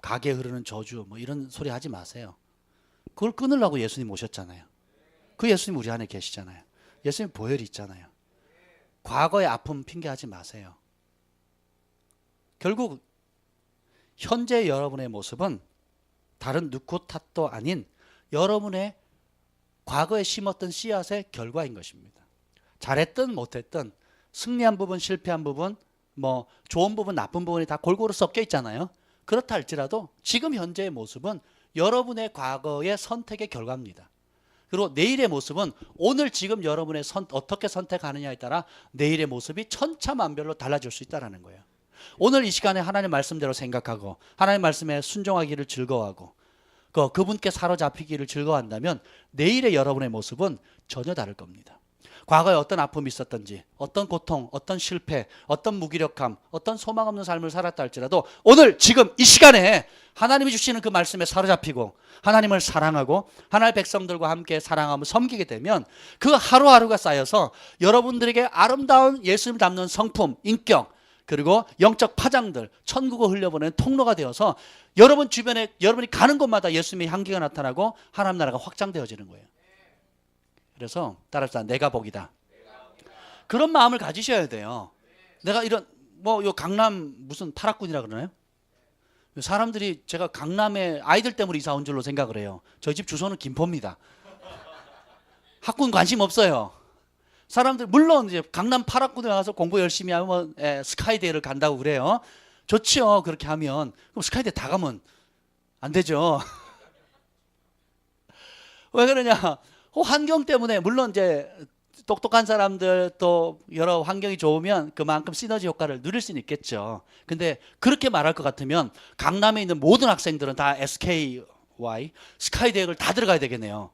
가게에 흐르는 저주 뭐 이런 소리 하지 마세요. 그걸 끊으려고 예수님 오셨잖아요. 그 예수님 우리 안에 계시잖아요. 예수님 보혈이 있잖아요. 과거의 아픔 핑계하지 마세요. 결국 현재 여러분의 모습은 다른 누구 탓도 아닌 여러분의 과거에 심었던 씨앗의 결과인 것입니다. 잘했든 못했든 승리한 부분, 실패한 부분, 뭐 좋은 부분, 나쁜 부분이 다 골고루 섞여 있잖아요. 그렇다 할지라도 지금 현재의 모습은 여러분의 과거의 선택의 결과입니다. 그리고 내일의 모습은 오늘 지금 여러분의 어떻게 선택하느냐에 따라 내일의 모습이 천차만별로 달라질 수 있다는 거예요. 오늘 이 시간에 하나님 말씀대로 생각하고 하나님 말씀에 순종하기를 즐거워하고 그분께 사로잡히기를 즐거워한다면 내일의 여러분의 모습은 전혀 다를 겁니다. 과거에 어떤 아픔이 있었던지, 어떤 고통, 어떤 실패, 어떤 무기력함, 어떤 소망 없는 삶을 살았다 할지라도 오늘 지금 이 시간에 하나님이 주시는 그 말씀에 사로잡히고 하나님을 사랑하고 하나님의 백성들과 함께 사랑하며 섬기게 되면 그 하루하루가 쌓여서 여러분들에게 아름다운 예수님을 담는 성품, 인격, 그리고 영적 파장들, 천국을 흘려보내는 통로가 되어서 여러분 주변에 여러분이 가는 곳마다 예수님의 향기가 나타나고 하나님 나라가 확장되어지는 거예요. 그래서 따라서 내가 복이다. 그런 마음을 가지셔야 돼요. 내가 이런 요 강남 무슨 파락군이라 그러나요? 사람들이 제가 강남에 아이들 때문에 이사 온 줄로 생각을 해요. 저희 집 주소는 김포입니다. 학군 관심 없어요. 사람들 물론 이제 강남 파락군에 와서 공부 열심히 하면 스카이데이를 간다고 그래요. 좋죠. 그렇게 하면. 그럼 스카이데이 다 가면 안 되죠. 왜 그러냐? 환경 때문에 물론 이제 똑똑한 사람들 또 여러 환경이 좋으면 그만큼 시너지 효과를 누릴 수는 있겠죠. 근데 그렇게 말할 것 같으면 강남에 있는 모든 학생들은 다 SKY 스카이대학을 다 들어가야 되겠네요.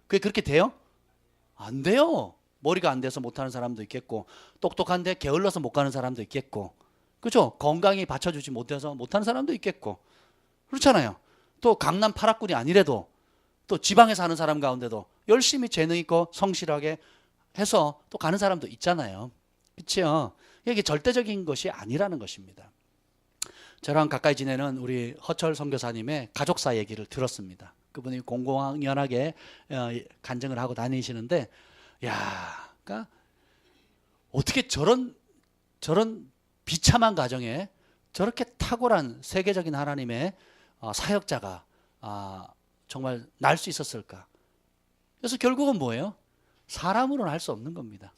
그게 그렇게 돼요? 안 돼요. 머리가 안 돼서 못하는 사람도 있겠고 똑똑한데 게을러서 못 가는 사람도 있겠고 그렇죠? 건강이 받쳐주지 못해서 못하는 사람도 있겠고 그렇잖아요. 또 강남 파락군이 아니래도 또 지방에 사는 사람 가운데도 열심히 재능 있고 성실하게 해서 또 가는 사람도 있잖아요. 그렇죠? 이게 절대적인 것이 아니라는 것입니다. 저랑 가까이 지내는 우리 허철 선교사님의 가족사 얘기를 들었습니다. 그분이 공공연하게 간증을 하고 다니시는데 야, 그러니까 어떻게 저런 비참한 가정에 저렇게 탁월한 세계적인 하나님의 사역자가 정말 날 수 있었을까? 그래서 결국은 뭐예요? 사람으로는 할 수 없는 겁니다.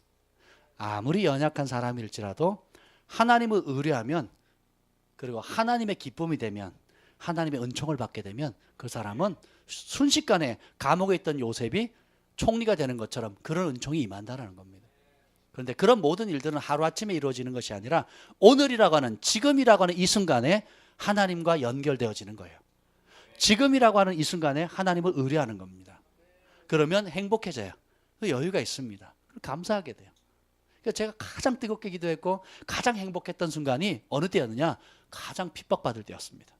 아무리 연약한 사람일지라도 하나님을 의뢰하면 그리고 하나님의 기쁨이 되면 하나님의 은총을 받게 되면 그 사람은 순식간에 감옥에 있던 요셉이 총리가 되는 것처럼 그런 은총이 임한다는 겁니다. 그런데 그런 모든 일들은 하루아침에 이루어지는 것이 아니라 오늘이라고 하는 지금이라고 하는 이 순간에 하나님과 연결되어지는 거예요. 지금이라고 하는 이 순간에 하나님을 의뢰하는 겁니다. 그러면 행복해져요. 여유가 있습니다. 감사하게 돼요. 그러니까 제가 가장 뜨겁게 기도했고 가장 행복했던 순간이 어느 때였느냐? 가장 핍박받을 때였습니다.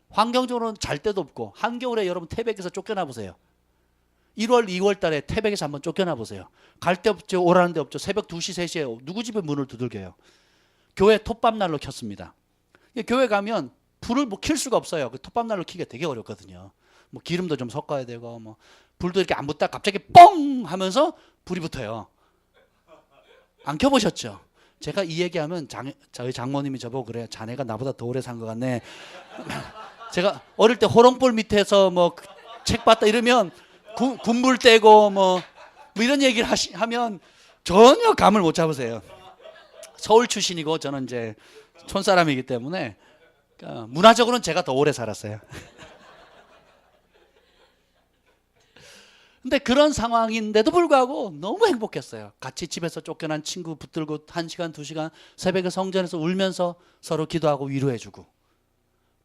환경적으로는 잘 데도 없고 한겨울에 여러분 태백에서 쫓겨나 보세요. 1월, 2월 달에 태백에서 한번 쫓겨나 보세요. 갈 데 없죠. 오라는 데 없죠. 새벽 2시, 3시에 누구 집에 문을 두들겨요. 교회 톱밥난로 켰습니다. 교회 가면 불을 뭐 킬 수가 없어요. 그 톱밥난로 켜기가 되게 어렵거든요. 뭐 기름도 좀 섞어야 되고 뭐 불도 이렇게 안 붙다 갑자기 뻥 하면서 불이 붙어요. 안 켜보셨죠? 제가 이 얘기하면 저희 장모님이 저보고 그래요. 자네가 나보다 더 오래 산 것 같네. 제가 어릴 때 호롱불 밑에서 뭐 책 봤다 이러면 군불 떼고 뭐 이런 얘기를 하면 전혀 감을 못 잡으세요. 서울 출신이고 저는 이제 촌사람이기 때문에 그러니까 문화적으로는 제가 더 오래 살았어요. 근데 그런 상황인데도 불구하고 너무 행복했어요. 같이 집에서 쫓겨난 친구 붙들고 1시간, 2시간 새벽에 성전에서 울면서 서로 기도하고 위로해주고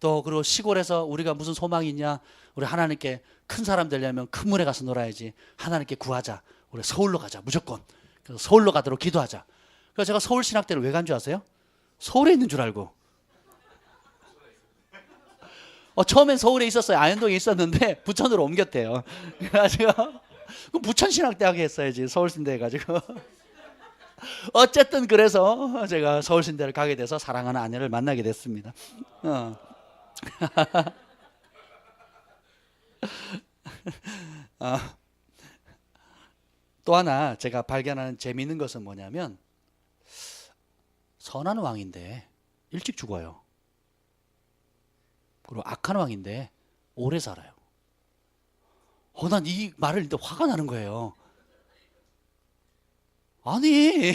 또 그리고 시골에서 우리가 무슨 소망이 있냐? 우리 하나님께 큰 사람 되려면 큰 물에 가서 놀아야지. 하나님께 구하자. 우리 서울로 가자. 무조건. 그래서 서울로 가도록 기도하자. 그래서 제가 서울신학대를 왜 간 줄 아세요? 서울에 있는 줄 알고. 처음엔 서울에 있었어요. 안현동에 있었는데 부천으로 옮겼대요. 그래가지고 부천신학대학에 했어야지. 서울신대 해가지고. 어쨌든 그래서 제가 서울신대를 가게 돼서 사랑하는 아내를 만나게 됐습니다. 또 하나 제가 발견하는 재미있는 것은 뭐냐면 선한 왕인데 일찍 죽어요. 그리고 악한 왕인데 오래 살아요. 난 이 말을 듣는데 화가 나는 거예요. 아니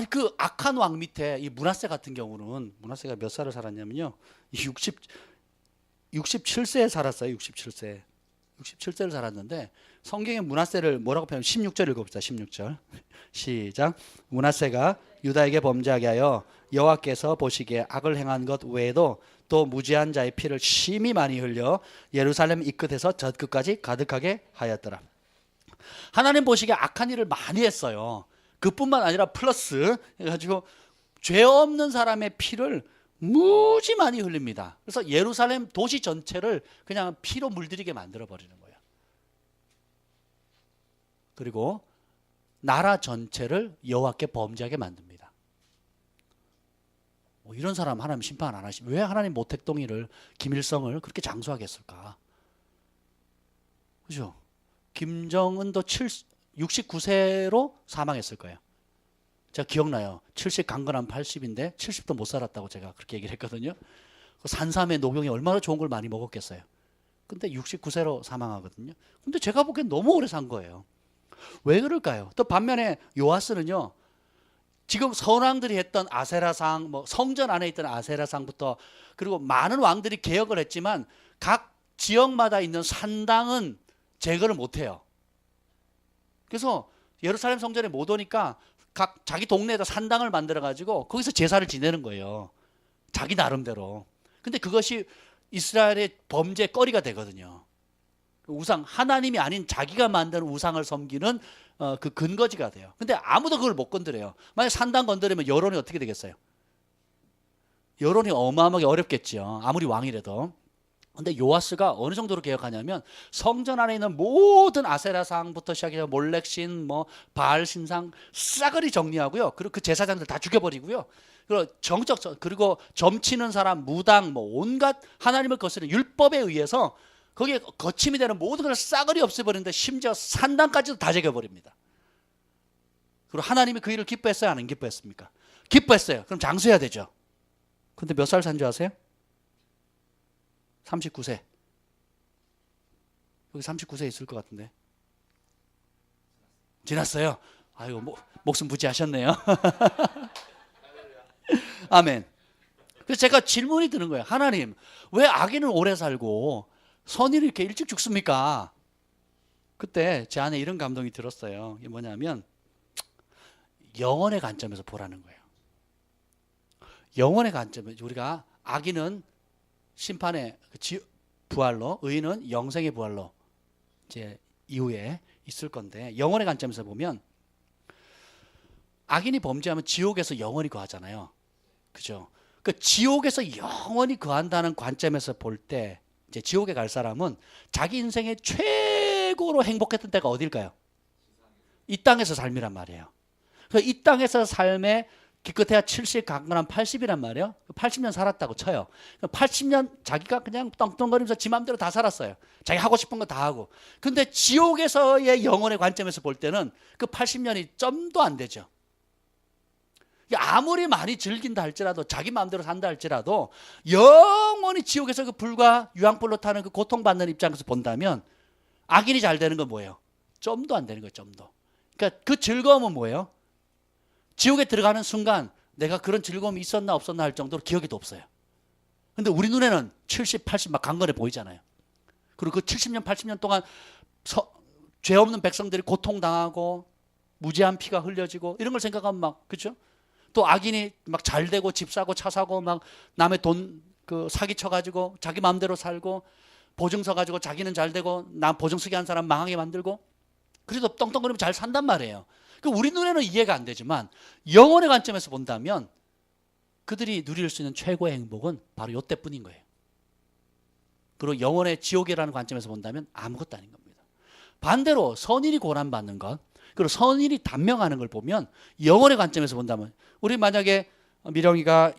그 악한 왕 밑에 이 므낫세 같은 경우는 므낫세가 몇 살을 살았냐면요. 67세에 살았어요. 67세. 67세를 살았는데 성경에 므낫세를 뭐라고 표현하면 16절 읽어봅시다. 16절. 시작. 므낫세가 유다에게 범죄하게 하여 여호와께서 보시기에 악을 행한 것 외에도 또 무죄한 자의 피를 심히 많이 흘려 예루살렘 이 끝에서 저 끝까지 가득하게 하였더라. 하나님 보시기에 악한 일을 많이 했어요. 그뿐만 아니라 플러스 해가지고 죄 없는 사람의 피를 무지 많이 흘립니다. 그래서 예루살렘 도시 전체를 그냥 피로 물들이게 만들어 버리는 거예요. 그리고 나라 전체를 여호와께 범죄하게 만듭니다. 이런 사람 하나님 심판 안 하시면 왜 하나님 모택동이를 김일성을 그렇게 장수하게 했을까? 그죠? 김정은도 69세로 사망했을 거예요. 제가 기억나요. 70 강건한 80인데 70도 못 살았다고 제가 그렇게 얘기를 했거든요. 산삼의 녹용이 얼마나 좋은 걸 많이 먹었겠어요. 근데 69세로 사망하거든요. 근데 제가 보기엔 너무 오래 산 거예요. 왜 그럴까요? 또 반면에 요아스는요. 지금 선왕들이 했던 아세라상, 뭐 성전 안에 있던 아세라상부터 그리고 많은 왕들이 개혁을 했지만 각 지역마다 있는 산당은 제거를 못해요. 그래서 예루살렘 성전에 못 오니까 각 자기 동네에다 산당을 만들어 가지고 거기서 제사를 지내는 거예요. 자기 나름대로. 근데 그것이 이스라엘의 범죄 거리가 되거든요. 우상, 하나님이 아닌 자기가 만든 우상을 섬기는 그 근거지가 돼요. 근데 아무도 그걸 못 건드려요. 만약 산당 건드리면 여론이 어떻게 되겠어요? 여론이 어마어마하게 어렵겠죠. 아무리 왕이라도. 근데 요아스가 어느 정도로 개혁하냐면 성전 안에 있는 모든 아세라상부터 시작해서 몰렉신, 뭐 바알 신상 싸그리 정리하고요. 그리고 그 제사장들 다 죽여버리고요. 그리고 점치는 사람, 무당, 뭐 온갖 하나님을 거스르는 율법에 의해서 거기에 거침이 되는 모든 걸 싸그리 없애버리는데 심지어 산당까지도 다 제거버립니다. 그리고 하나님이 그 일을 기뻐했어요? 안 기뻐했습니까? 기뻐했어요. 그럼 장수해야 되죠. 근데 몇 살 산 줄 아세요? 39세. 여기 39세 있을 것 같은데. 지났어요. 아이고, 목숨 부지하셨네요. 아멘. 그래서 제가 질문이 드는 거예요. 하나님, 왜 악인은 오래 살고 선인은 이렇게 일찍 죽습니까? 그때 제 안에 이런 감동이 들었어요. 이게 뭐냐면 영혼의 관점에서 보라는 거예요. 영혼의 관점에서 우리가 악인은 심판의 부활로, 의인은 영생의 부활로 이제 이후에 있을 건데 영혼의 관점에서 보면 악인이 범죄하면 지옥에서 영원히 거하잖아요. 그죠? 그 지옥에서 영원히 거한다는 관점에서 볼 때 이제 지옥에 갈 사람은 자기 인생의 최고로 행복했던 때가 어딜까요? 이 땅에서 삶이란 말이에요. 이 땅에서 삶의 기껏해야 70 강건한 80이란 말이에요. 80년 살았다고 쳐요. 80년 자기가 그냥 떵떵거리면서 지 마음대로 다 살았어요. 자기 하고 싶은 거 다 하고. 근데 지옥에서의 영혼의 관점에서 볼 때는 그 80년이 점도 안 되죠. 아무리 많이 즐긴다 할지라도 자기 마음대로 산다 할지라도 영원히 지옥에서 그 불과 유황불로 타는 그 고통받는 입장에서 본다면 악인이 잘 되는 건 뭐예요? 점도 안 되는 거예요. 점도. 그러니까 그 즐거움은 뭐예요? 지옥에 들어가는 순간 내가 그런 즐거움이 있었나 없었나 할 정도로 기억에도 없어요. 근데 우리 눈에는 70, 80 막 강건해 보이잖아요. 그리고 그 70년, 80년 동안 죄 없는 백성들이 고통당하고 무지한 피가 흘려지고 이런 걸 생각하면 막, 그렇죠? 또 악인이 막 잘 되고 집 사고 차 사고 막 남의 돈 그 사기 쳐가지고 자기 마음대로 살고 보증서 가지고 자기는 잘 되고 남 보증 쓰게 한 사람 망하게 만들고 그래도 떵떵거리면 잘 산단 말이에요. 우리 눈에는 이해가 안 되지만 영혼의 관점에서 본다면 그들이 누릴 수 있는 최고의 행복은 바로 이때뿐인 거예요. 그리고 영혼의 지옥이라는 관점에서 본다면 아무것도 아닌 겁니다. 반대로 선인이 고난받는 것 그리고 선인이 단명하는 걸 보면 영혼의 관점에서 본다면 우리 만약에 미령이가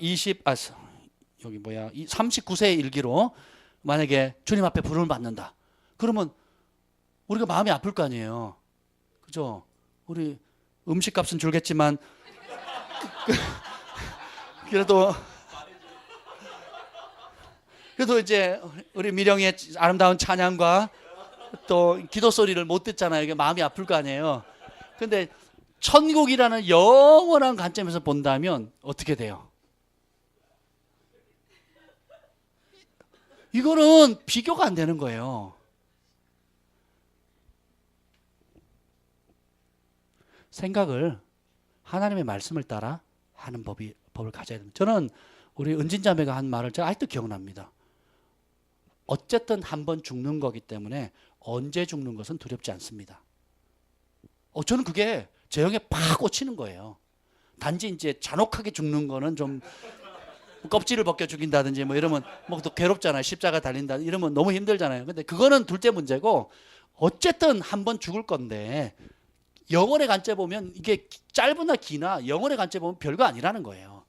39세의 일기로 만약에 주님 앞에 부름을 받는다. 그러면 우리가 마음이 아플 거 아니에요. 그죠? 우리 음식값은 줄겠지만 그래도 이제 우리 미령의 아름다운 찬양과 또 기도 소리를 못 듣잖아요. 이게 마음이 아플 거 아니에요. 근데 천국이라는 영원한 관점에서 본다면 어떻게 돼요? 이거는 비교가 안 되는 거예요. 생각을 하나님의 말씀을 따라 하는 법을 가져야 됩니다. 저는 우리 은진자매가 한 말을 제가 아직도 기억납니다. 어쨌든 한 번 죽는 거기 때문에 언제 죽는 것은 두렵지 않습니다. 저는 그게 제 형에 팍 꽂히는 거예요. 단지 이제 잔혹하게 죽는 거는 좀 껍질을 벗겨 죽인다든지 뭐 이러면 뭐 또 괴롭잖아요. 십자가 달린다 이러면 너무 힘들잖아요. 근데 그거는 둘째 문제고 어쨌든 한 번 죽을 건데 영혼의 관점 보면 이게 짧으나 기나 영혼의 관점 보면 별거 아니라는 거예요.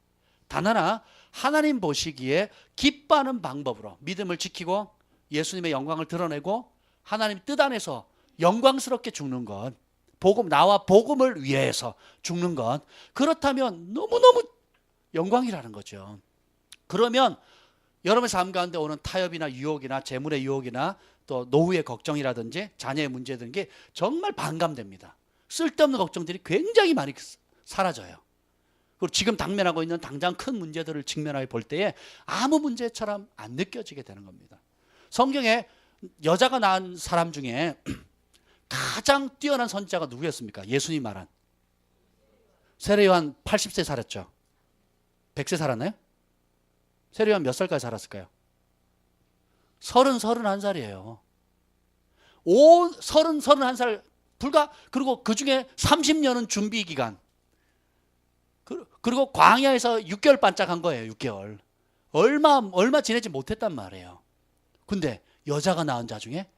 단 하나 하나님 보시기에 기뻐하는 방법으로 믿음을 지키고 예수님의 영광을 드러내고 하나님 뜻 안에서 영광스럽게 죽는 것 나와 복음을 위해서 죽는 것 그렇다면 너무너무 영광이라는 거죠. 그러면 여러분의 삶 가운데 오는 타협이나 유혹이나 재물의 유혹이나 또 노후의 걱정이라든지 자녀의 문제 등 게 정말 반감됩니다. 쓸데없는 걱정들이 굉장히 많이 사라져요. 그리고 지금 당면하고 있는 당장 큰 문제들을 직면하여 볼 때에 아무 문제처럼 안 느껴지게 되는 겁니다. 성경에 여자가 낳은 사람 중에 가장 뛰어난 선지자가 누구였습니까? 예수님 말한 세례요한 80세 살았죠. 100세 살았나요? 세례요한 몇 살까지 살았을까요? 31살이에요. 31살 그리고 그 중에 30년은 준비 기간. 그리고 광야에서 6개월 반짝한 거예요. 6개월. 얼마 지내지 못했단 말이에요. 근데 여자가 낳은 자 중에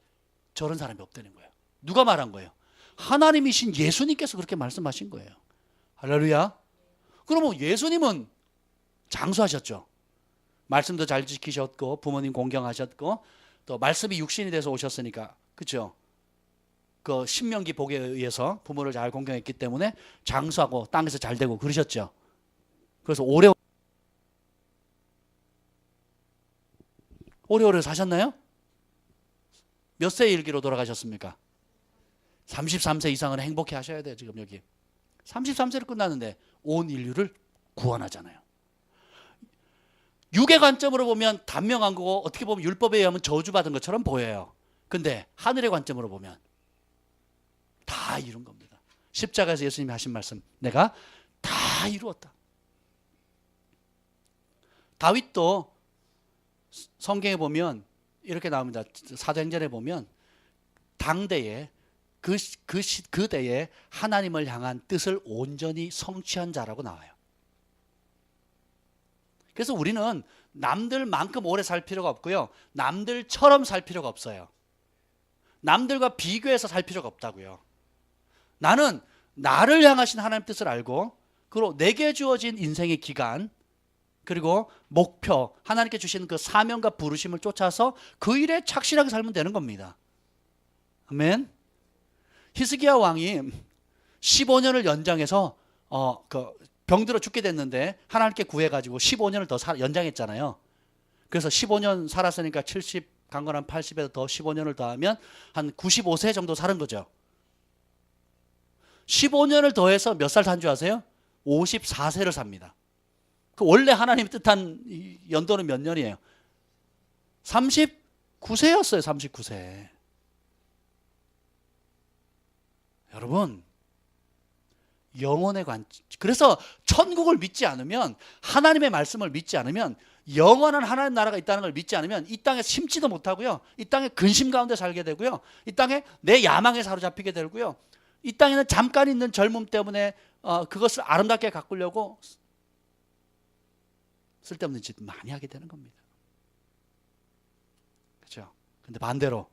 저런 사람이 없다는 거예요. 누가 말한 거예요? 하나님이신 예수님께서 그렇게 말씀하신 거예요. 할렐루야. 그러면 예수님은 장수하셨죠. 말씀도 잘 지키셨고 부모님 공경하셨고 또 말씀이 육신이 돼서 오셨으니까 그렇죠. 그 신명기 복에 의해서 부모를 잘 공경했기 때문에 장수하고 땅에서 잘 되고 그러셨죠. 그래서 오래오래 사셨나요? 몇 세 일기로 돌아가셨습니까? 33세 이상은 행복해 하셔야 돼요. 지금 여기 33세로 끝났는데 온 인류를 구원하잖아요. 육의 관점으로 보면 단명한 거고 어떻게 보면 율법에 의하면 저주받은 것처럼 보여요. 근데 하늘의 관점으로 보면 다 이룬 겁니다. 십자가에서 예수님이 하신 말씀 내가 다 이루었다. 다윗도 성경에 보면 이렇게 나옵니다. 사도행전에 보면 당대에 그 때에 하나님을 향한 뜻을 온전히 성취한 자라고 나와요. 그래서 우리는 남들만큼 오래 살 필요가 없고요. 남들처럼 살 필요가 없어요. 남들과 비교해서 살 필요가 없다고요. 나는 나를 향하신 하나님 뜻을 알고, 그리고 내게 주어진 인생의 기간, 그리고 목표, 하나님께 주신 그 사명과 부르심을 쫓아서 그 일에 착실하게 살면 되는 겁니다. 아멘. 히스기야 왕이 15년을 연장해서 병들어 죽게 됐는데 하나님께 구해가지고 15년을 더 연장했잖아요. 그래서 15년 살았으니까 70 강건한 80에서 더 15년을 더하면 한 95세 정도 사는 거죠. 15년을 더해서 몇 살 산 줄 아세요? 54세를 삽니다. 원래 하나님이 뜻한 연도는 몇 년이에요? 39세였어요. 39세. 여러분, 영혼의 그래서 천국을 믿지 않으면, 하나님의 말씀을 믿지 않으면, 영원한 하나님 나라가 있다는 걸 믿지 않으면 이 땅에 심지도 못하고요, 이 땅에 근심 가운데 살게 되고요, 이 땅에 내 야망에 사로잡히게 되고요, 이 땅에는 잠깐 있는 젊음 때문에 그것을 아름답게 가꾸려고 쓸데없는 짓 많이 하게 되는 겁니다. 그렇죠? 근데 반대로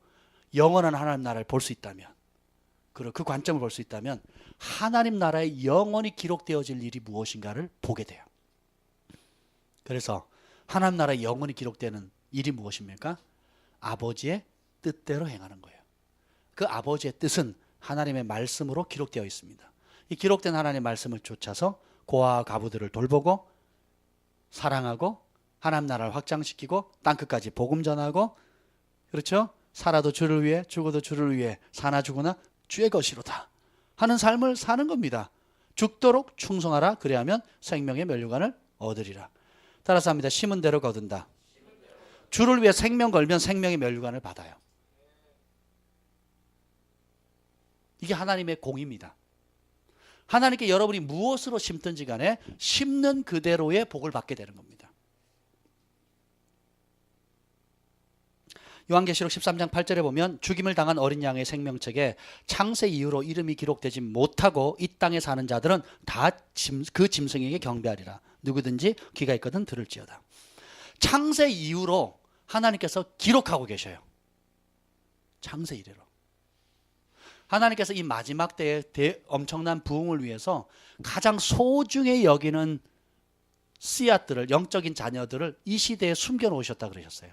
영원한 하나님 나라를 볼 수 있다면, 그리고 그 관점을 볼 수 있다면 하나님 나라에 영원히 기록되어질 일이 무엇인가를 보게 돼요. 그래서 하나님 나라에 영원히 기록되는 일이 무엇입니까? 아버지의 뜻대로 행하는 거예요. 그 아버지의 뜻은 하나님의 말씀으로 기록되어 있습니다. 이 기록된 하나님의 말씀을 쫓아서 고아와 과부들을 돌보고 사랑하고 하나님 나라를 확장시키고 땅끝까지 복음 전하고, 그렇죠? 살아도 주를 위해 죽어도 주를 위해 사나 죽으나 주의 것이로다 하는 삶을 사는 겁니다. 죽도록 충성하라, 그리하면 생명의 면류관을 얻으리라. 따라서 합니다. 심은 대로 거둔다. 주를 위해 생명 걸면 생명의 면류관을 받아요. 이게 하나님의 공입니다. 하나님께 여러분이 무엇으로 심든지 간에 심는 그대로의 복을 받게 되는 겁니다. 요한계시록 13장 8절에 보면 죽임을 당한 어린 양의 생명책에 창세 이후로 이름이 기록되지 못하고 이 땅에 사는 자들은 다 그 짐승에게 경배하리라. 누구든지 귀가 있거든 들을지어다. 창세 이후로 하나님께서 기록하고 계셔요. 창세 이래로. 하나님께서 이 마지막 때의 엄청난 부흥을 위해서 가장 소중히 여기는 씨앗들을, 영적인 자녀들을 이 시대에 숨겨놓으셨다 그러셨어요.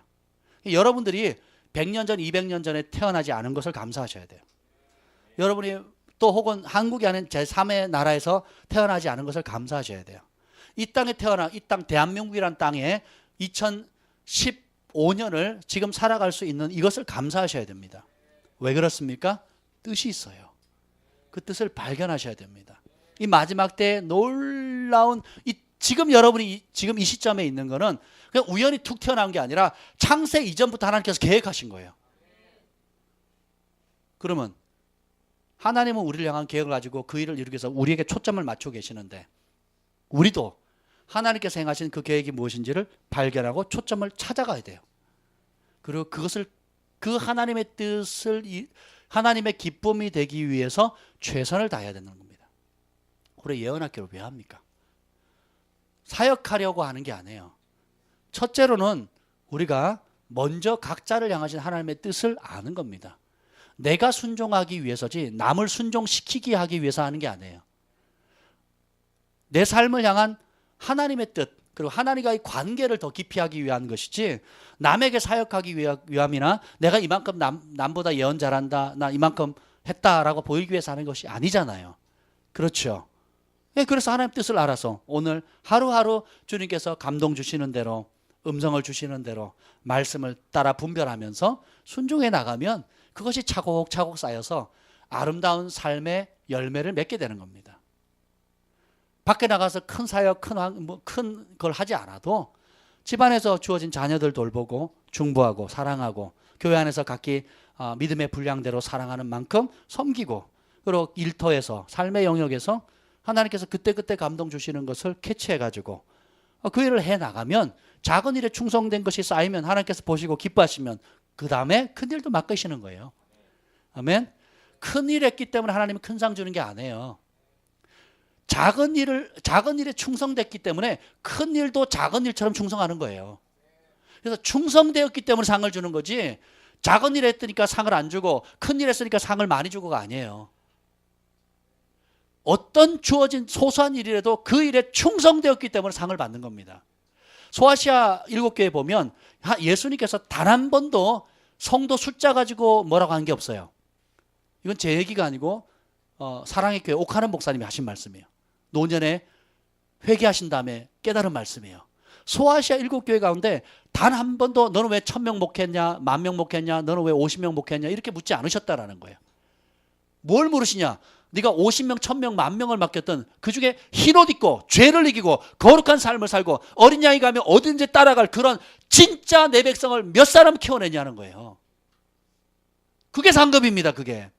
여러분들이 100년 전, 200년 전에 태어나지 않은 것을 감사하셔야 돼요. 여러분이 또 혹은 한국이 아닌 제3의 나라에서 태어나지 않은 것을 감사하셔야 돼요. 이 땅에 태어나, 이 땅 대한민국이라는 땅에 2015년을 지금 살아갈 수 있는 이것을 감사하셔야 됩니다. 왜 그렇습니까? 뜻이 있어요. 그 뜻을 발견하셔야 됩니다. 이 마지막 때에 놀라운, 지금 여러분이 지금 이 시점에 있는 거는 그냥 우연히 툭 튀어나온 게 아니라 창세 이전부터 하나님께서 계획하신 거예요. 그러면 하나님은 우리를 향한 계획을 가지고 그 일을 이루기 위해서 우리에게 초점을 맞추고 계시는데, 우리도 하나님께서 행하신 그 계획이 무엇인지를 발견하고 초점을 찾아가야 돼요. 그리고 그것을, 그 하나님의 뜻을, 하나님의 기쁨이 되기 위해서 최선을 다해야 되는 겁니다. 올해 예언학교를 왜 합니까? 사역하려고 하는 게 아니에요. 첫째로는 우리가 먼저 각자를 향하신 하나님의 뜻을 아는 겁니다. 내가 순종하기 위해서지 남을 순종시키기 하기 위해서 하는 게 아니에요. 내 삶을 향한 하나님의 뜻, 그리고 하나님과의 관계를 더 깊이 하기 위한 것이지 남에게 사역하기 위함이나 내가 이만큼 남보다 예언 잘한다, 나 이만큼 했다라고 보이기 위해서 하는 것이 아니잖아요. 그렇죠? 그래서 하나님의 뜻을 알아서 오늘 하루하루 주님께서 감동 주시는 대로, 음성을 주시는 대로 말씀을 따라 분별하면서 순종해 나가면 그것이 차곡차곡 쌓여서 아름다운 삶의 열매를 맺게 되는 겁니다. 밖에 나가서 큰 사역, 큰 걸 하지 않아도 집안에서 주어진 자녀들 돌보고 중보하고 사랑하고 교회 안에서 각기 믿음의 분량대로 사랑하는 만큼 섬기고, 그리고 일터에서 삶의 영역에서 하나님께서 그때그때 감동 주시는 것을 캐치해가지고 그 일을 해나가면 작은 일에 충성된 것이 쌓이면 하나님께서 보시고 기뻐하시면 그 다음에 큰 일도 맡기시는 거예요. 아멘. 큰 일 했기 때문에 하나님이 큰 상 주는 게 아니에요. 작은 일에 충성됐기 때문에 큰 일도 작은 일처럼 충성하는 거예요. 그래서 충성되었기 때문에 상을 주는 거지, 작은 일 했으니까 상을 안 주고 큰 일 했으니까 상을 많이 주고가 아니에요. 어떤 주어진 소소한 일이라도 그 일에 충성되었기 때문에 상을 받는 겁니다. 소아시아 7교회 보면 예수님께서 단 한 번도 성도 숫자 가지고 뭐라고 한 게 없어요. 이건 제 얘기가 아니고 사랑의 교회 옥하는 목사님이 하신 말씀이에요. 노년에 회개하신 다음에 깨달은 말씀이에요. 소아시아 7교회 가운데 단 한 번도 너는 왜 1000명 목회했냐, 10,000명 목회했냐, 너는 왜 50명 목회했냐 이렇게 묻지 않으셨다라는 거예요. 뭘 물으시냐? 네가 50명, 1000명, 10,000명을 맡겼던 그 중에 흰옷 입고 죄를 이기고 거룩한 삶을 살고 어린 양이 가면 어딘지 따라갈 그런 진짜 내 백성을 몇 사람 키워내냐는 거예요. 그게 상급입니다. 그게.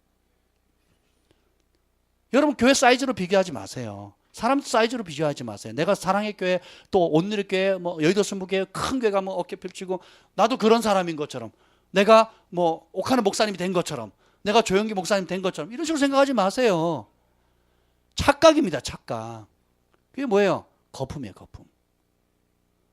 여러분 교회 사이즈로 비교하지 마세요. 사람 사이즈로 비교하지 마세요. 내가 사랑의 교회 또 온누리 교회 뭐 여의도 순복교회 큰 교회 가면 어깨 펼치고 나도 그런 사람인 것처럼, 내가 뭐 옥하는 목사님이 된 것처럼, 내가 조영기 목사님 된 것처럼 이런 식으로 생각하지 마세요. 착각입니다. 착각. 그게 뭐예요? 거품이에요. 거품.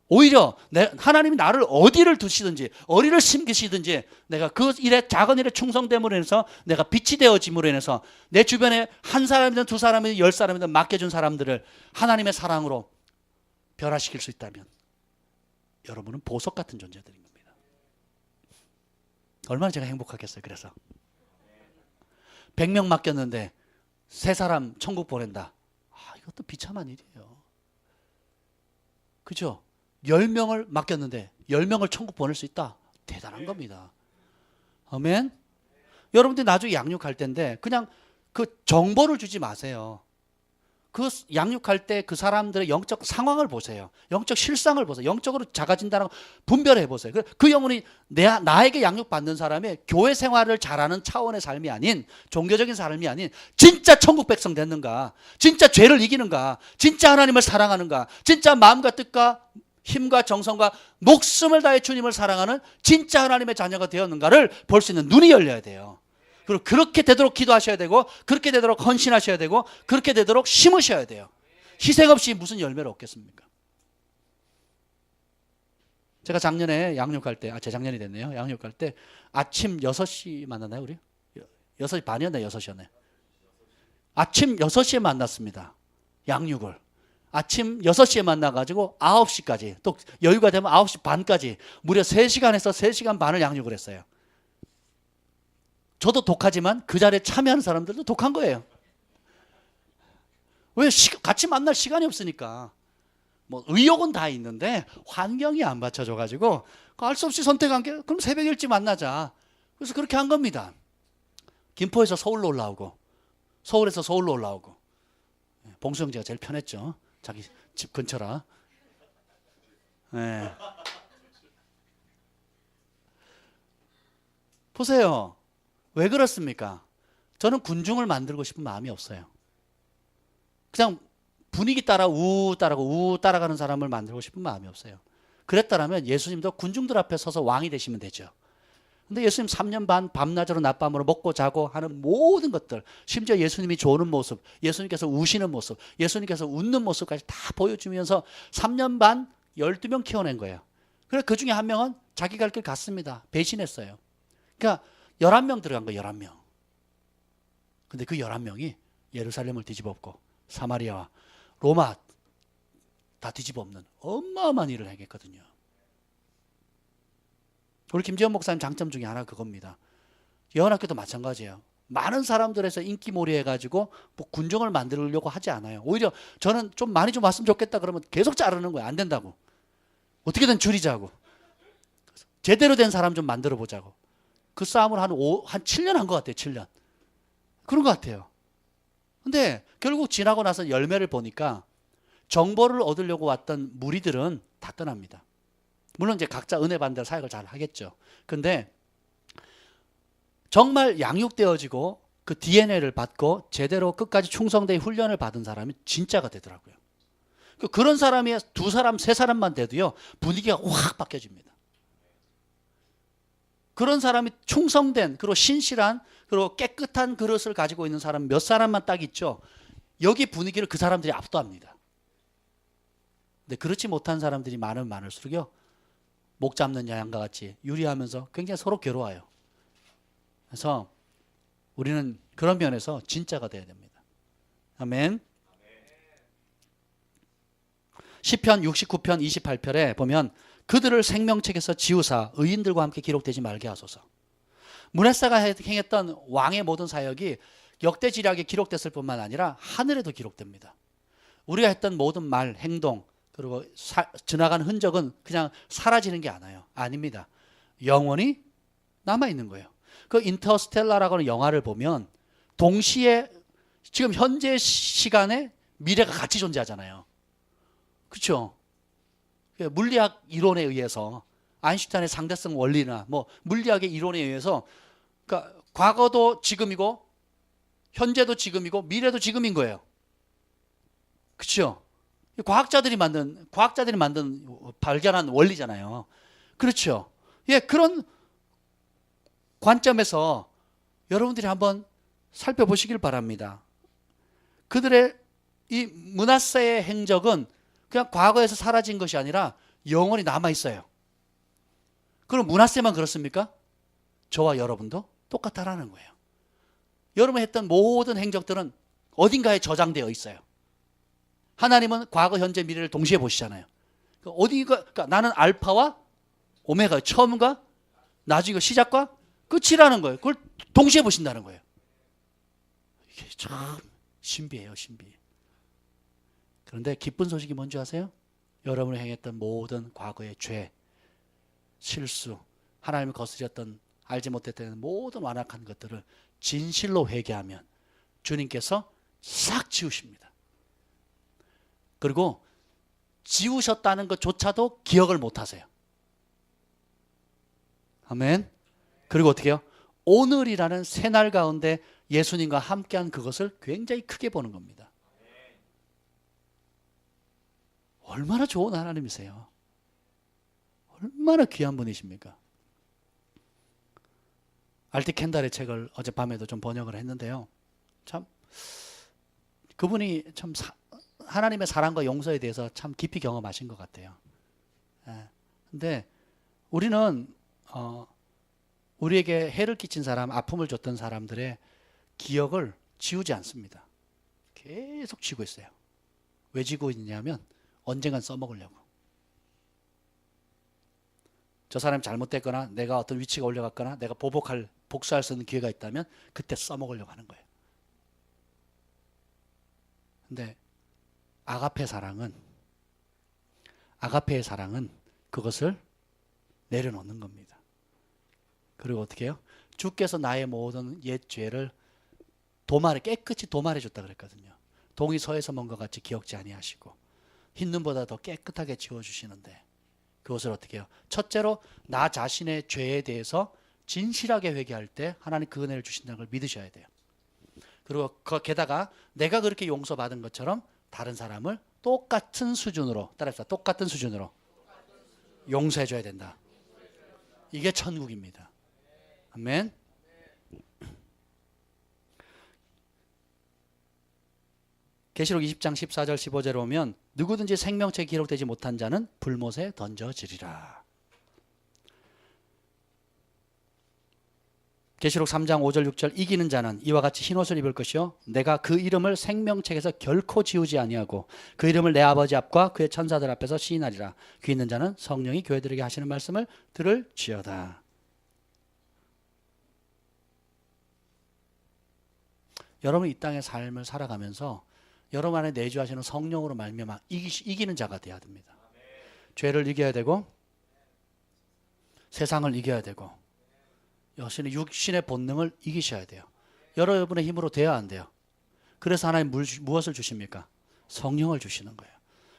오히려 하나님이 나를 어디를 두시든지 어디를 심기시든지 내가 그 일에 작은 일에 충성됨으로 인해서 내가 빛이 되어짐으로 인해서 내 주변에 한 사람이든 두 사람이든 10사람이든 맡겨준 사람들을 하나님의 사랑으로 변화시킬 수 있다면 여러분은 보석 같은 존재들인 겁니다. 얼마나 제가 행복하겠어요. 그래서 100명 맡겼는데 3사람 천국 보낸다. 이것도 비참한 일이에요. 그죠? 10명을 맡겼는데 10명을 천국 보낼 수 있다. 대단한 겁니다. 아멘. 여러분들이 나중에 양육할 때인데 그냥 그 정보를 주지 마세요. 그 양육할 때 그 사람들의 영적 상황을 보세요. 영적 실상을 보세요. 영적으로 작아진다는 거 분별해 보세요. 그 영혼이 나에게 양육받는 사람의 교회 생활을 잘하는 차원의 삶이 아닌, 종교적인 삶이 아닌 진짜 천국 백성 됐는가, 진짜 죄를 이기는가, 진짜 하나님을 사랑하는가, 진짜 마음과 뜻과 힘과 정성과 목숨을 다해 주님을 사랑하는 진짜 하나님의 자녀가 되었는가를 볼 수 있는 눈이 열려야 돼요. 그리고 그렇게 되도록 기도하셔야 되고, 그렇게 되도록 헌신하셔야 되고, 그렇게 되도록 심으셔야 돼요. 희생 없이 무슨 열매를 얻겠습니까? 제가 작년에 양육할 때, 재작년이 됐네요. 양육할 때 아침 6시 만났나요, 우리? 6시 반이었나요, 6시였나요? 아침 6시에 만났습니다. 양육을. 아침 6시에 만나가지고 9시까지, 또 여유가 되면 9시 반까지 무려 3시간에서 3시간 반을 양육을 했어요. 저도 독하지만 그 자리에 참여하는 사람들도 독한 거예요. 왜? 같이 만날 시간이 없으니까. 뭐 의욕은 다 있는데 환경이 안 받쳐줘가지고 알 수 없이 선택한 게, 그럼 새벽 일찍 만나자. 그래서 그렇게 한 겁니다. 김포에서 서울로 올라오고, 서울에서 서울로 올라오고. 봉수 형제가 제일 편했죠. 자기 집 근처라. 네. 보세요. 왜 그렇습니까? 저는 군중을 만들고 싶은 마음이 없어요. 그냥 분위기 따라 따라고 따라가는 사람을 만들고 싶은 마음이 없어요. 그랬다면 예수님도 군중들 앞에 서서 왕이 되시면 되죠. 근데 예수님 3년 반 밤낮으로 낮밤으로 먹고 자고 하는 모든 것들, 심지어 예수님이 조는 모습, 예수님께서 우시는 모습, 예수님께서 웃는 모습까지 다 보여주면서 3년 반 12명 키워낸 거예요. 그래서 그 중에 한 명은 자기 갈 길 갔습니다. 배신했어요. 그러니까 11명 들어간 거예요. 11명. 근데 그 11명이 예루살렘을 뒤집어엎고 사마리아와 로마 다 뒤집어엎는 어마어마한 일을 행했거든요. 우리 김지현 목사님 장점 중에 하나가 그겁니다. 예언학교도 마찬가지예요. 많은 사람들에서 인기몰이 해가지고 뭐 군중을 만들려고 하지 않아요. 오히려 저는 좀 많이 좀 왔으면 좋겠다 그러면 계속 자르는 거예요. 안 된다고. 어떻게든 줄이자고. 제대로 된 사람 좀 만들어 보자고. 그 싸움을 한 7년 한 것 같아요. 7년. 그런 것 같아요. 근데 결국 지나고 나서 열매를 보니까 정보를 얻으려고 왔던 무리들은 다 떠납니다. 물론 이제 각자 은혜 받는 대로 사역을 잘 하겠죠. 근데 정말 양육되어지고 그 DNA를 받고 제대로 끝까지 충성되게 훈련을 받은 사람이 진짜가 되더라고요. 그런 사람이 2사람, 3사람만 돼도요, 분위기가 확 바뀌어집니다. 그런 사람이 충성된, 그리고 신실한, 그리고 깨끗한 그릇을 가지고 있는 사람 몇 사람만 딱 있죠. 여기 분위기를 그 사람들이 압도합니다. 근데 그렇지 못한 사람들이 많으면 많을수록요, 목 잡는 양과 같이 유리하면서 굉장히 서로 괴로워요. 그래서 우리는 그런 면에서 진짜가 돼야 됩니다. 아멘. 시편 69편 28편에 보면 그들을 생명책에서 지우사 의인들과 함께 기록되지 말게 하소서. 므낫세가 행했던 왕의 모든 사역이 역대지략에 기록됐을 뿐만 아니라 하늘에도 기록됩니다. 우리가 했던 모든 말, 행동, 그리고 지나간 흔적은 그냥 사라지는 게 아닙니다. 영원히 남아있는 거예요. 그 인터스텔라라고 하는 영화를 보면 동시에 지금 현재 시간에 미래가 같이 존재하잖아요. 그렇죠? 물리학 이론에 의해서 아인슈타인의 상대성 원리나 뭐 물리학의 이론에 의해서 그러니까 과거도 지금이고 현재도 지금이고 미래도 지금인 거예요. 그렇죠? 과학자들이 만든 발견한 원리잖아요. 그렇죠? 예, 그런 관점에서 여러분들이 한번 살펴보시길 바랍니다. 그들의 이 므낫세의 행적은 그냥 과거에서 사라진 것이 아니라 영원히 남아 있어요. 그럼 므낫세만 그렇습니까? 저와 여러분도 똑같다라는 거예요. 여러분이 했던 모든 행적들은 어딘가에 저장되어 있어요. 하나님은 과거, 현재, 미래를 동시에 보시잖아요. 그러니까 나는 알파와 오메가, 처음과 나중이고 시작과 끝이라는 거예요. 그걸 동시에 보신다는 거예요. 이게 참 신비해요, 신비. 그런데 기쁜 소식이 뭔지 아세요? 여러분이 행했던 모든 과거의 죄, 실수, 하나님을 거스렸던 알지 못했던 모든 완악한 것들을 진실로 회개하면 주님께서 싹 지우십니다. 그리고 지우셨다는 것조차도 기억을 못 하세요. 아멘. 그리고 어떻게 해요? 오늘이라는 새날 가운데 예수님과 함께한 그것을 굉장히 크게 보는 겁니다. 얼마나 좋은 하나님이세요. 얼마나 귀한 분이십니까? 알티 켄달의 책을 어젯밤에도 좀 번역을 했는데요. 참 그분이 참 하나님의 사랑과 용서에 대해서 참 깊이 경험하신 것 같아요. 근데 우리는 우리에게 해를 끼친 사람, 아픔을 줬던 사람들의 기억을 지우지 않습니다. 계속 지고 있어요. 왜 지고 있냐면 언젠간 써먹으려고. 저 사람이 잘못됐거나 내가 어떤 위치가 올려갔거나 내가 복수할 수 있는 기회가 있다면 그때 써먹으려고 하는 거예요. 근데 아가페의 사랑은 그것을 내려놓는 겁니다. 그리고 어떻게 해요? 주께서 나의 모든 옛 죄를 깨끗이 도말해 줬다 그랬거든요. 동이 서에서 먼 것 같이 기억지 아니하시고 흰 눈보다 더 깨끗하게 지워주시는데 그것을 어떻게 해요? 첫째로 나 자신의 죄에 대해서 진실하게 회개할 때 하나님 그 은혜를 주신다는 걸 믿으셔야 돼요. 그리고 게다가 내가 그렇게 용서받은 것처럼 다른 사람을 똑같은 수준으로 따라합시다. 똑같은 수준으로 용서해 줘야 된다. 이게 천국입니다. 아멘. 계시록 20장 14절 15절에 보면 누구든지 생명책에 기록되지 못한 자는 불못에 던져지리라. 계시록 3장 5절 6절 이기는 자는 이와 같이 흰옷을 입을 것이요 내가 그 이름을 생명책에서 결코 지우지 아니하고 그 이름을 내 아버지 앞과 그의 천사들 앞에서 시인하리라. 귀 있는 자는 성령이 교회들에게 하시는 말씀을 들을지어다. 여러분이 이 땅의 삶을 살아가면서 여러분 안에 내주하시는 성령으로 말미암아 이기는 자가 되어야 됩니다. 죄를 이겨야 되고 세상을 이겨야 되고 여신의 육신의 본능을 이기셔야 돼요. 여러분의 힘으로 돼야 안 돼요. 그래서 하나님 무엇을 주십니까? 성령을 주시는 거예요.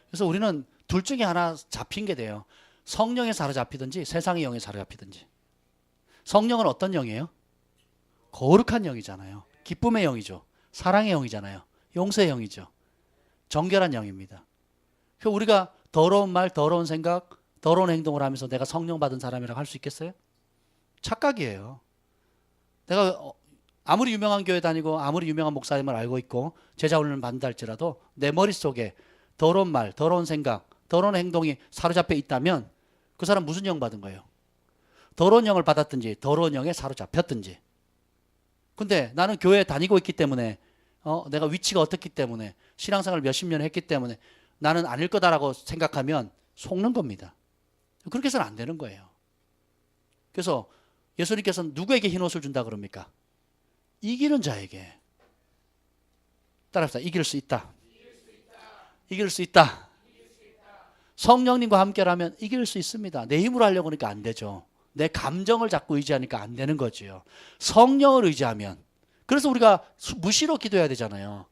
그래서 우리는 둘 중에 하나 잡힌 게 돼요. 성령에 사로잡히든지 세상의 영에 사로잡히든지. 성령은 어떤 영이에요? 거룩한 영이잖아요. 기쁨의 영이죠. 사랑의 영이잖아요. 용서의 영이죠. 정결한 영입니다. 그래서 우리가 더러운 말, 더러운 생각, 더러운 행동을 하면서 내가 성령 받은 사람이라고 할 수 있겠어요? 착각이에요. 내가 아무리 유명한 교회 다니고 아무리 유명한 목사님을 알고 있고 제자 훈련을 받는다 할지라도 내 머릿속에 더러운 말, 더러운 생각, 더러운 행동이 사로잡혀 있다면 그 사람 무슨 영 받은 거예요? 더러운 영을 받았든지 더러운 영에 사로잡혔든지. 근데 나는 교회에 다니고 있기 때문에 내가 위치가 어떻기 때문에 신앙생활을 몇십 년 했기 때문에 나는 아닐 거다라고 생각하면 속는 겁니다. 그렇게 해서는 안 되는 거예요. 그래서 예수님께서는 누구에게 흰옷을 준다 그럽니까? 이기는 자에게. 따라합시다. 이길 수 있다. 이길 수 있다. 성령님과 함께라면 이길 수 있습니다. 내 힘으로 하려고 하니까 안 되죠. 내 감정을 자꾸 의지하니까 안 되는 거지요. 성령을 의지하면. 그래서 우리가 무시로 기도해야 되잖아요.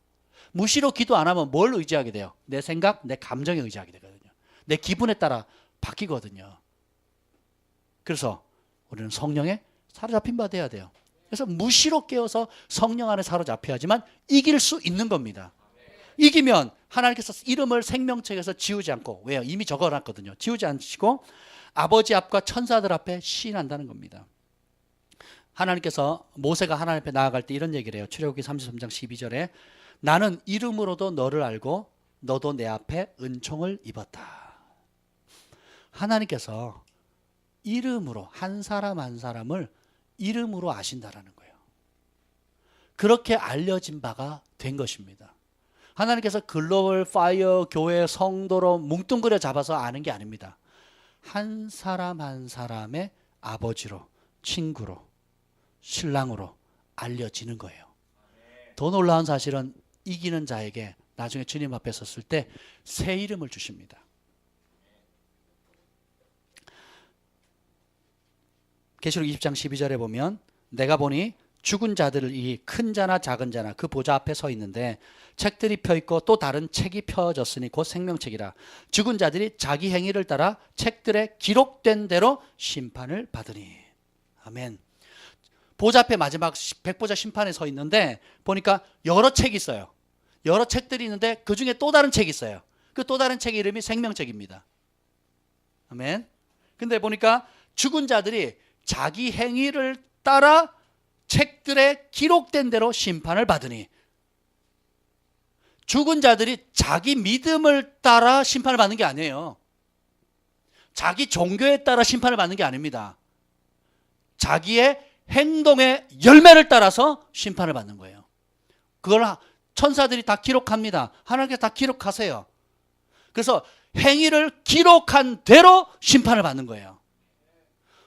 무시로 기도 안 하면 뭘 의지하게 돼요? 내 생각, 내 감정에 의지하게 되거든요. 내 기분에 따라 바뀌거든요. 그래서 우리는 성령에 사로잡힌 바 돼야 돼요. 그래서 무시로 깨어서 성령 안에 사로잡혀야지만 이길 수 있는 겁니다. 이기면 하나님께서 이름을 생명책에서 지우지 않고, 왜요? 이미 적어놨거든요. 지우지 않으시고 아버지 앞과 천사들 앞에 시인한다는 겁니다. 하나님께서 모세가 하나님 앞에 나아갈 때 이런 얘기를 해요. 출애굽기 33장 12절에 나는 이름으로도 너를 알고 너도 내 앞에 은총을 입었다. 하나님께서 이름으로 한 사람 한 사람을 이름으로 아신다라는 거예요. 그렇게 알려진 바가 된 것입니다. 하나님께서 글로벌 파이어 교회 성도로 뭉뚱그려 잡아서 아는 게 아닙니다. 한 사람 한 사람의 아버지로, 친구로, 신랑으로 알려지는 거예요. 더 놀라운 사실은 이기는 자에게 나중에 주님 앞에 섰을 때 새 이름을 주십니다. 계시록 20장 12절에 보면 내가 보니 죽은 자들이 큰 자나 작은 자나 그 보좌 앞에 서 있는데 책들이 펴 있고 또 다른 책이 펴졌으니 곧 생명책이라. 죽은 자들이 자기 행위를 따라 책들에 기록된 대로 심판을 받으니. 아멘. 보좌 앞에 마지막 백보자 심판에 서 있는데 보니까 여러 책이 있어요. 여러 책들이 있는데 그 중에 또 다른 책이 있어요. 그 또 다른 책의 이름이 생명책입니다. 아멘. 근데 보니까 죽은 자들이 자기 행위를 따라 책들에 기록된 대로 심판을 받으니. 죽은 자들이 자기 믿음을 따라 심판을 받는 게 아니에요. 자기 종교에 따라 심판을 받는 게 아닙니다. 자기의 행동의 열매를 따라서 심판을 받는 거예요. 그걸 천사들이 다 기록합니다. 하나님께서 다 기록하세요. 그래서 행위를 기록한 대로 심판을 받는 거예요.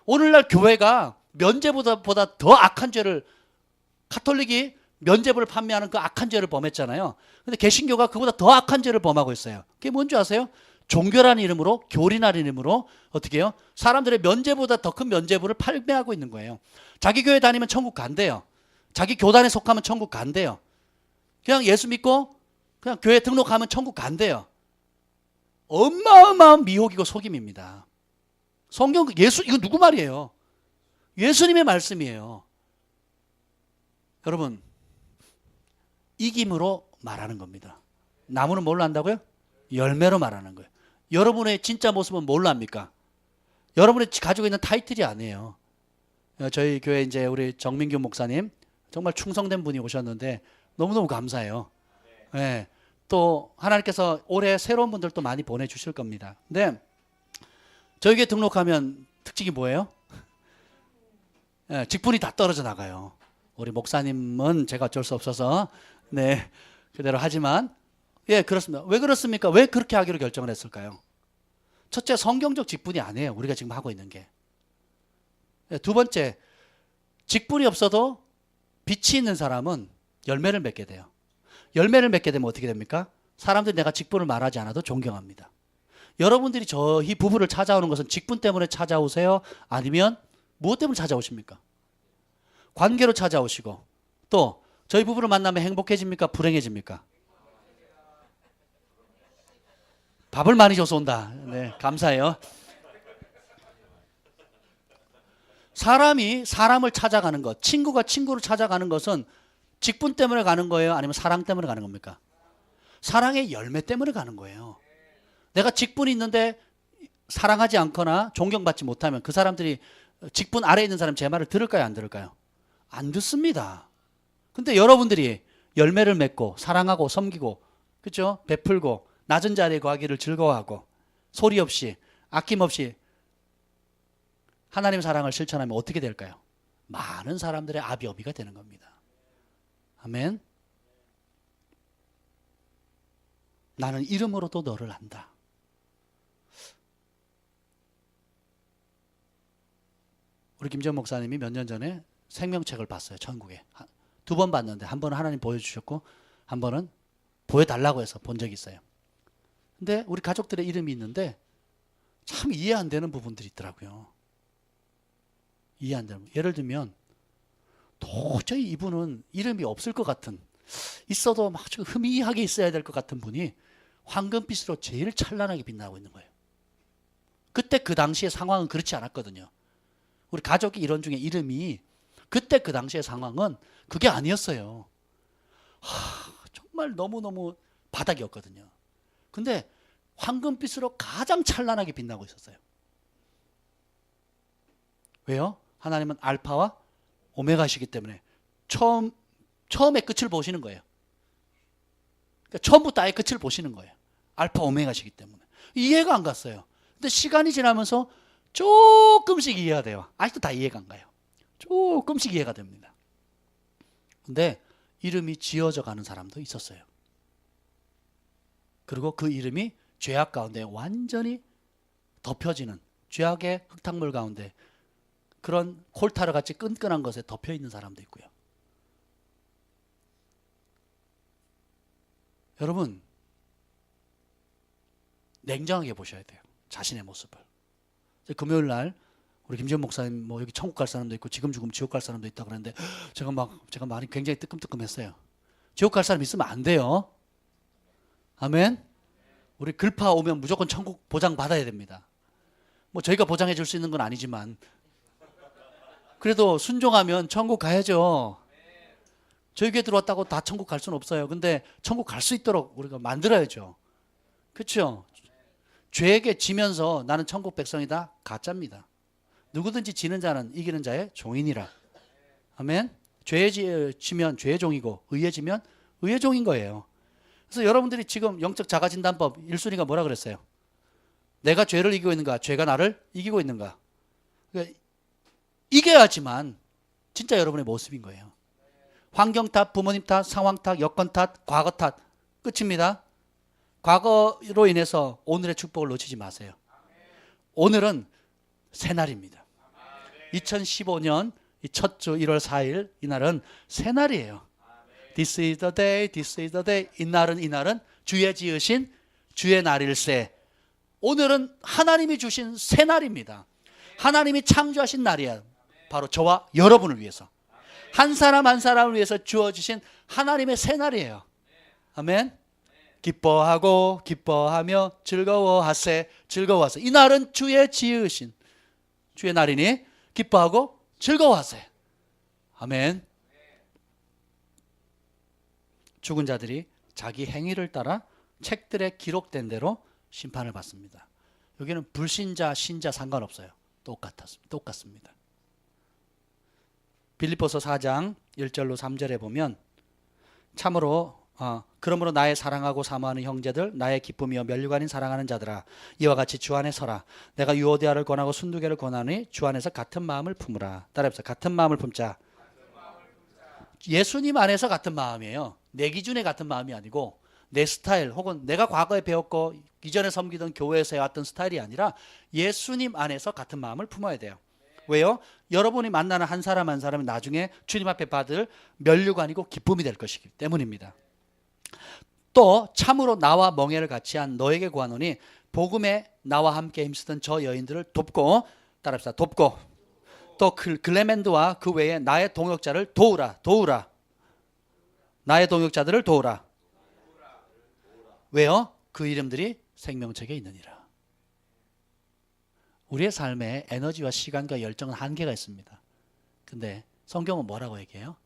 오늘날 교회가 면죄보다 더 악한 죄를, 카톨릭이 면죄부를 판매하는 그 악한 죄를 범했잖아요. 근데 개신교가 그보다 더 악한 죄를 범하고 있어요. 그게 뭔지 아세요? 종교라는 이름으로, 교리라는 이름으로 어떻게 해요? 사람들의 면죄보다 더 큰 면죄부를 판매하고 있는 거예요. 자기 교회 다니면 천국 간대요. 자기 교단에 속하면 천국 간대요. 그냥 예수 믿고 그냥 교회 등록하면 천국 간대요. 어마어마한 미혹이고 속임입니다. 성경, 예수, 이거 누구 말이에요? 예수님의 말씀이에요. 여러분, 이김으로 말하는 겁니다. 나무는 뭘로 한다고요? 열매로 말하는 거예요. 여러분의 진짜 모습은 뭘로 합니까? 여러분이 가지고 있는 타이틀이 아니에요. 저희 교회 이제 우리 정민규 목사님 정말 충성된 분이 오셨는데 너무너무 감사해요. 네. 또 하나님께서 올해 새로운 분들도 많이 보내주실 겁니다. 근데 저에게 등록하면 특징이 뭐예요? 네, 직분이 다 떨어져 나가요. 우리 목사님은 제가 어쩔 수 없어서 네 그대로 하지만 예 그렇습니다. 왜 그렇습니까? 왜 그렇게 하기로 결정을 했을까요? 첫째, 성경적 직분이 아니에요. 우리가 지금 하고 있는 게. 두 번째, 직분이 없어도 빛이 있는 사람은 열매를 맺게 돼요. 열매를 맺게 되면 어떻게 됩니까? 사람들이 내가 직분을 말하지 않아도 존경합니다. 여러분들이 저희 부부를 찾아오는 것은 직분 때문에 찾아오세요? 아니면 무엇 때문에 찾아오십니까? 관계로 찾아오시고 또 저희 부부를 만나면 행복해집니까? 불행해집니까? 밥을 많이 줘서 온다. 네, 감사해요. 사람이 사람을 찾아가는 것, 친구가 친구를 찾아가는 것은 직분 때문에 가는 거예요? 아니면 사랑 때문에 가는 겁니까? 사랑의 열매 때문에 가는 거예요. 내가 직분이 있는데 사랑하지 않거나 존경받지 못하면 그 사람들이 직분 아래에 있는 사람 제 말을 들을까요? 안 들을까요? 안 듣습니다. 근데 여러분들이 열매를 맺고 사랑하고 섬기고 그렇죠? 베풀고 낮은 자리에 거하기를 즐거워하고 소리 없이 아낌없이 하나님의 사랑을 실천하면 어떻게 될까요? 많은 사람들의 아비어비가 되는 겁니다. 아멘. 나는 이름으로도 너를 안다. 우리 김전 목사님이 몇 년 전에 생명책을 봤어요. 천국에. 2번 봤는데 한 번은 하나님 보여주셨고 한 번은 보여달라고 해서 본 적이 있어요. 근데 우리 가족들의 이름이 있는데 참 이해 안 되는 부분들이 있더라고요. 이해 안 되는. 예를 들면 도저히 이분은 이름이 없을 것 같은, 있어도 아주 희미하게 있어야 될 것 같은 분이 황금빛으로 제일 찬란하게 빛나고 있는 거예요. 그때 그 당시의 상황은 그렇지 않았거든요. 우리 가족이 이런 중에 이름이 그때 그 당시의 상황은 그게 아니었어요. 정말 너무너무 바닥이었거든요. 근데 황금빛으로 가장 찬란하게 빛나고 있었어요. 왜요? 하나님은 알파와 오메가시기 때문에 처음의 끝을 보시는 거예요. 그러니까 처음부터 아예 끝을 보시는 거예요. 알파 오메가시기 때문에. 이해가 안 갔어요. 근데 시간이 지나면서 조금씩 이해가 돼요. 아직도 다 이해가 안 가요. 조금씩 이해가 됩니다. 근데 이름이 지어져 가는 사람도 있었어요. 그리고 그 이름이 죄악 가운데 완전히 덮여지는, 죄악의 흙탕물 가운데 그런 콜타르 같이 끈끈한 것에 덮여 있는 사람도 있고요. 여러분, 냉정하게 보셔야 돼요. 자신의 모습을. 금요일 날 우리 김지현 목사님 뭐 여기 천국 갈 사람도 있고 지금 죽으면 지옥 갈 사람도 있다 그랬는데 제가 많이 굉장히 뜨끔뜨끔했어요. 지옥 갈 사람 있으면 안 돼요. 아멘. 우리 글파 오면 무조건 천국 보장 받아야 됩니다. 뭐 저희가 보장해 줄 수 있는 건 아니지만 그래도 순종하면 천국 가야죠. 저희 교회 들어왔다고 다 천국 갈 수는 없어요. 근데 천국 갈 수 있도록 우리가 만들어야죠. 그렇죠? 죄에게 지면서 나는 천국 백성이다, 가짜입니다. 누구든지 지는 자는 이기는 자의 종이니라. 아멘. 죄에 지면 죄의 종이고 의에 지면 의의 종인 거예요. 그래서 여러분들이 지금 영적 자가진단법 1순위가 뭐라 그랬어요? 내가 죄를 이기고 있는가, 죄가 나를 이기고 있는가. 그러니까 이겨야지만 진짜 여러분의 모습인 거예요. 환경 탓, 부모님 탓, 상황 탓, 여건 탓, 과거 탓, 끝입니다. 과거로 인해서 오늘의 축복을 놓치지 마세요. 오늘은 새날입니다. 2015년 첫 주 1월 4일 이날은 새날이에요. This is the day, this is the day. 이날은 주의 지으신 주의 날일세. 오늘은 하나님이 주신 새날입니다. 하나님이 창조하신 날이야. 바로 저와 여러분을 위해서. 한 사람 한 사람을 위해서 주어주신 하나님의 새날이에요. 아멘. 기뻐하고 기뻐하며 즐거워하세. 즐거워하세. 이 날은 주의 지으신 주의 날이니 기뻐하고 즐거워하세. 아멘. 죽은 자들이 자기 행위를 따라 책들에 기록된 대로 심판을 받습니다. 여기는 불신자, 신자 상관없어요. 똑같습니다. 빌립보서 4장 1절로 3절에 보면 참으로 그러므로 나의 사랑하고 사모하는 형제들, 나의 기쁨이여 면류관인 사랑하는 자들아, 이와 같이 주 안에 서라. 내가 유오디아를 권하고 순두개를 권하니 주 안에서 같은 마음을 품으라. 따라해보세요. 같은 마음을 품자. 예수님 안에서 같은 마음이에요. 내 기준에 같은 마음이 아니고 내 스타일 혹은 내가 과거에 배웠고 이전에 섬기던 교회에서 해왔던 스타일이 아니라 예수님 안에서 같은 마음을 품어야 돼요. 왜요? 여러분이 만나는 한 사람 한 사람이 나중에 주님 앞에 받을 면류관이고 기쁨이 될 것이기 때문입니다. 또 참으로 나와 멍에를 같이 한 너에게 구하노니 복음에 나와 함께 힘쓰던 저 여인들을 돕고, 따라합시다. 돕고, 또 글레멘드와 그 외에 나의 동역자를 도우라. 나의 동역자들을 도우라. 왜요? 그 이름들이 생명책에 있느니라. 우리의 삶에 에너지와 시간과 열정은 한계가 있습니다. 근데 성경은 뭐라고 얘기해요?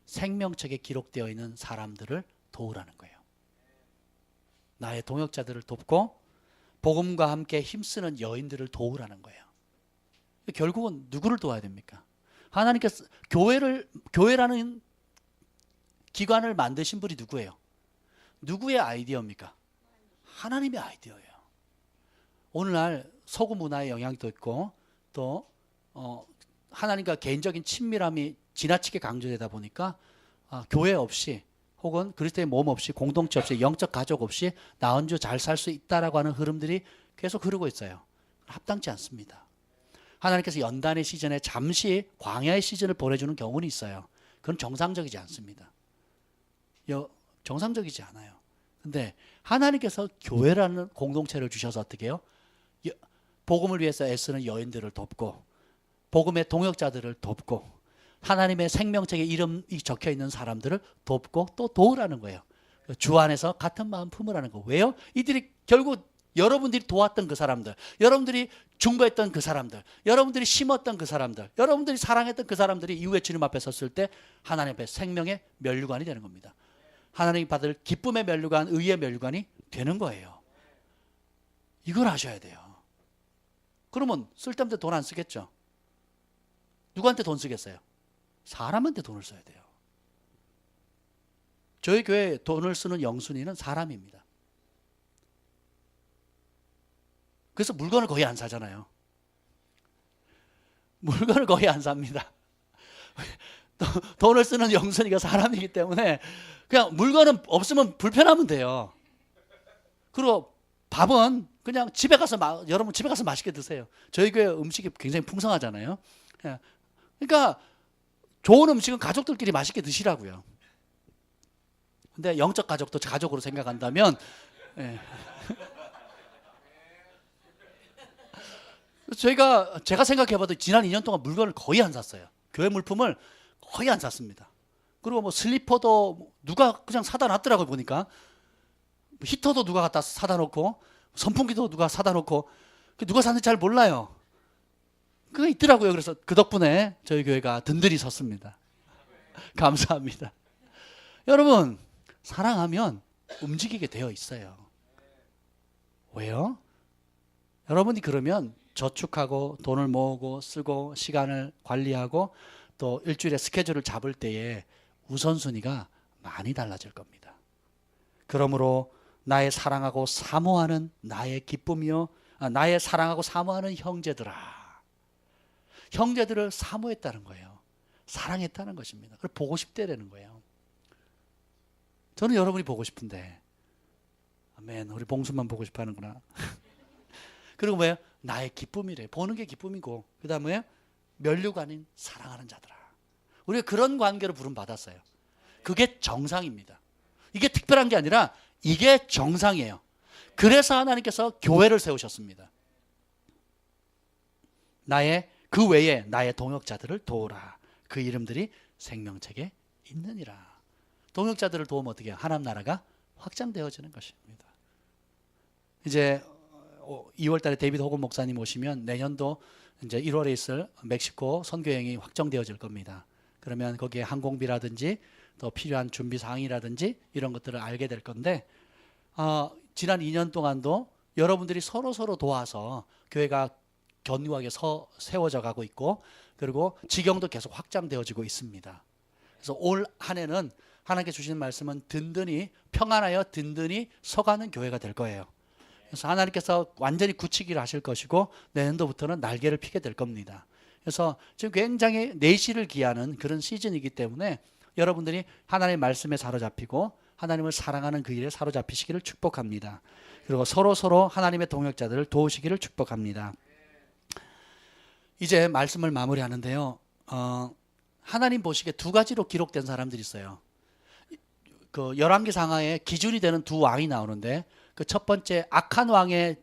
생명책에 기록되어 있는 사람들을 도우라는 거예요. 나의 동역자들을 돕고 복음과 함께 힘쓰는 여인들을 도우라는 거예요. 결국은 누구를 도와야 됩니까? 하나님께서 교회라는 기관을 만드신 분이 누구예요? 누구의 아이디어입니까? 하나님의 아이디어예요. 오늘날 서구 문화의 영향도 있고 또 하나님과 개인적인 친밀함이 지나치게 강조되다 보니까 교회 없이 혹은 그리스도의 몸 없이 공동체 없이 영적 가족 없이 나 혼자 잘 살 수 있다라고 하는 흐름들이 계속 흐르고 있어요. 합당치 않습니다. 하나님께서 연단의 시즌에 잠시 광야의 시즌을 보내주는 경우는 있어요. 그건 정상적이지 않습니다. 정상적이지 않아요. 근데 하나님께서 교회라는 공동체를 주셔서 어떻게 해요? 복음을 위해서 애쓰는 여인들을 돕고 복음의 동역자들을 돕고 하나님의 생명책에 이름이 적혀 있는 사람들을 돕고 또 도우라는 거예요. 주 안에서 같은 마음 품으라는 거. 왜요? 이들이 결국 여러분들이 도왔던 그 사람들, 여러분들이 중보했던 그 사람들, 여러분들이 심었던 그 사람들, 여러분들이 사랑했던 그 사람들이 이후에 주님 앞에 섰을 때 하나님 앞에 생명의 면류관이 되는 겁니다. 하나님이 받을 기쁨의 면류관, 의의 면류관이 되는 거예요. 이걸 아셔야 돼요. 그러면 쓸데없는 돈 안 쓰겠죠? 누구한테 돈 쓰겠어요? 사람한테 돈을 써야 돼요. 저희 교회에 돈을 쓰는 영순이는 사람입니다. 그래서 물건을 거의 안 사잖아요. 물건을 거의 안 삽니다. 돈을 쓰는 영순이가 사람이기 때문에 그냥 물건은 없으면 불편하면 돼요. 그리고 밥은 그냥 집에 가서 여러분 집에 가서 맛있게 드세요. 저희 교회 음식이 굉장히 풍성하잖아요. 그러니까 좋은 음식은 가족들끼리 맛있게 드시라고요. 근데 영적 가족도 가족으로 생각한다면 제가 생각해봐도 지난 2년 동안 물건을 거의 안 샀어요. 교회 물품을 거의 안 샀습니다. 그리고 뭐 슬리퍼도 누가 그냥 사다 놨더라고요. 보니까 히터도 누가 갖다 사다 놓고 선풍기도 누가 사다 놓고 누가 샀는지 잘 몰라요. 그거 있더라고요. 그래서 그 덕분에 저희 교회가 든든히 섰습니다. 감사합니다. 여러분 사랑하면 움직이게 되어 있어요. 왜요? 여러분이 그러면 저축하고 돈을 모으고 쓰고 시간을 관리하고 또 일주일에 스케줄을 잡을 때에 우선순위가 많이 달라질 겁니다. 그러므로 나의 사랑하고 사모하는 나의 기쁨이요, 나의 사랑하고 사모하는 형제들아, 형제들을 사모했다는 거예요. 사랑했다는 것입니다. 그걸 보고 싶대라는 거예요. 저는 여러분이 보고 싶은데, 아멘. 우리 봉수만 보고 싶어 하는구나. 그리고 뭐예요? 나의 기쁨이래. 보는 게 기쁨이고, 그 다음에 면류관인 사랑하는 자들아. 우리가 그런 관계로 부름 받았어요. 그게 정상입니다. 이게 특별한 게 아니라 이게 정상이에요. 그래서 하나님께서 교회를 세우셨습니다. 그 외에 나의 동역자들을 도우라. 그 이름들이 생명책에 있느니라. 동역자들을 도우면 어떻게 해요? 하나님 나라가 확장되어지는 것입니다. 이제 2월 달에 데이비드 호건 목사님 오시면 내년도 이제 1월에 있을 멕시코 선교여행이 확정되어질 겁니다. 그러면 거기에 항공비라든지 또 필요한 준비 사항이라든지 이런 것들을 알게 될 건데, 지난 2년 동안도 여러분들이 서로 도와서 교회가 견고하게 세워져 가고 있고, 그리고 지경도 계속 확장되어지고 있습니다. 그래서 올 한 해는 하나님께 주시는 말씀은 든든히 평안하여 든든히 서가는 교회가 될 거예요. 그래서 하나님께서 완전히 굳히기를 하실 것이고 내년도부터는 날개를 피게 될 겁니다. 그래서 지금 굉장히 내실을 기하는 그런 시즌이기 때문에 여러분들이 하나님의 말씀에 사로잡히고 하나님을 사랑하는 그 일에 사로잡히시기를 축복합니다. 그리고 서로 하나님의 동역자들을 도우시기를 축복합니다. 이제 말씀을 마무리하는데요. 하나님 보시기에 두 가지로 기록된 사람들이 있어요. 그 열왕기 상하에 기준이 되는 두 왕이 나오는데, 그 첫 번째 악한 왕의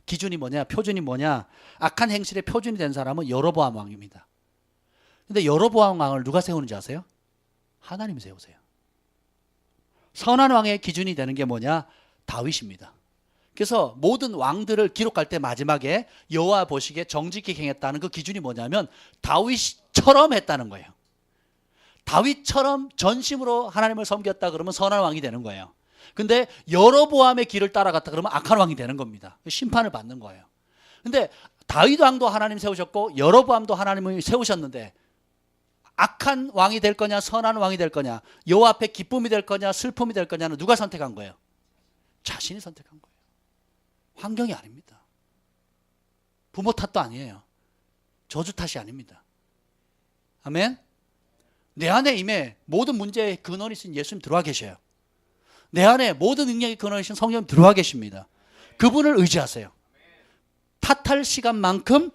기준이 뭐냐, 표준이 뭐냐, 악한 행실의 표준이 된 사람은 여로보암 왕입니다. 근데 여로보암 왕을 누가 세우는지 아세요? 하나님이 세우세요. 선한 왕의 기준이 되는 게 뭐냐, 다윗입니다. 그래서 모든 왕들을 기록할 때 마지막에 여호와 보시기에 정직히 행했다는 그 기준이 뭐냐면 다윗처럼 했다는 거예요. 다윗처럼 전심으로 하나님을 섬겼다 그러면 선한 왕이 되는 거예요. 근데 여로보암의 길을 따라갔다 그러면 악한 왕이 되는 겁니다. 심판을 받는 거예요. 근데 다윗 왕도 하나님 세우셨고 여로보암도 하나님을 세우셨는데 악한 왕이 될 거냐 선한 왕이 될 거냐, 여호와 앞에 기쁨이 될 거냐 슬픔이 될 거냐는 누가 선택한 거예요? 자신이 선택한 거예요. 환경이 아닙니다. 부모 탓도 아니에요. 저주 탓이 아닙니다. 아멘. 내 안에 임해 모든 문제의 근원이신 예수님 들어와 계셔요. 내 안에 모든 능력의 근원이신 성령님 들어와 계십니다. 그분을 의지하세요. 탓할 시간만큼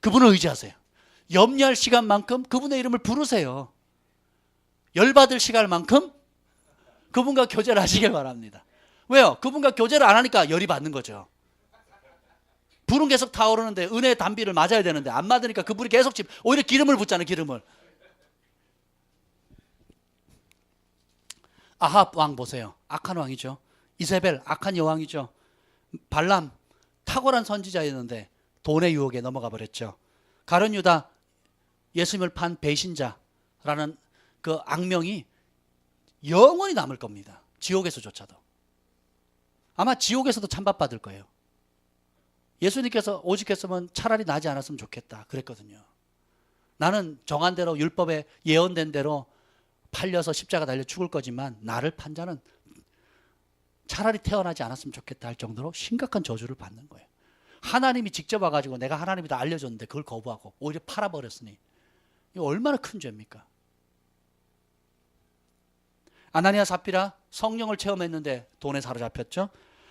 그분을 의지하세요. 염려할 시간만큼 그분의 이름을 부르세요. 열받을 시간만큼 그분과 교제를 하시길 바랍니다. 왜요? 그분과 교제를 안 하니까 열이 받는 거죠. 불은 계속 타오르는데 은혜의 단비를 맞아야 되는데 안 맞으니까 그 불이 계속 오히려 기름을 붓잖아요. 기름을. 아합 왕 보세요. 악한 왕이죠. 이세벨 악한 여왕이죠. 발람 탁월한 선지자였는데 돈의 유혹에 넘어가 버렸죠. 가룟 유다 예수님을 판 배신자라는 그 악명이 영원히 남을 겁니다. 지옥에서조차도. 아마 지옥에서도 찬밥받을 거예요. 예수님께서 오직했으면 차라리 나지 않았으면 좋겠다 그랬거든요. 나는 정한 대로 율법에 예언된 대로 팔려서 십자가 달려 죽을 거지만 나를 판 자는 차라리 태어나지 않았으면 좋겠다 할 정도로 심각한 저주를 받는 거예요. 하나님이 직접 와가지고 내가 하나님이다 알려줬는데 그걸 거부하고 오히려 팔아버렸으니 이거 얼마나 큰 죄입니까? 아나니아 삽비라 성령을 체험했는데 돈에 사로잡혔죠.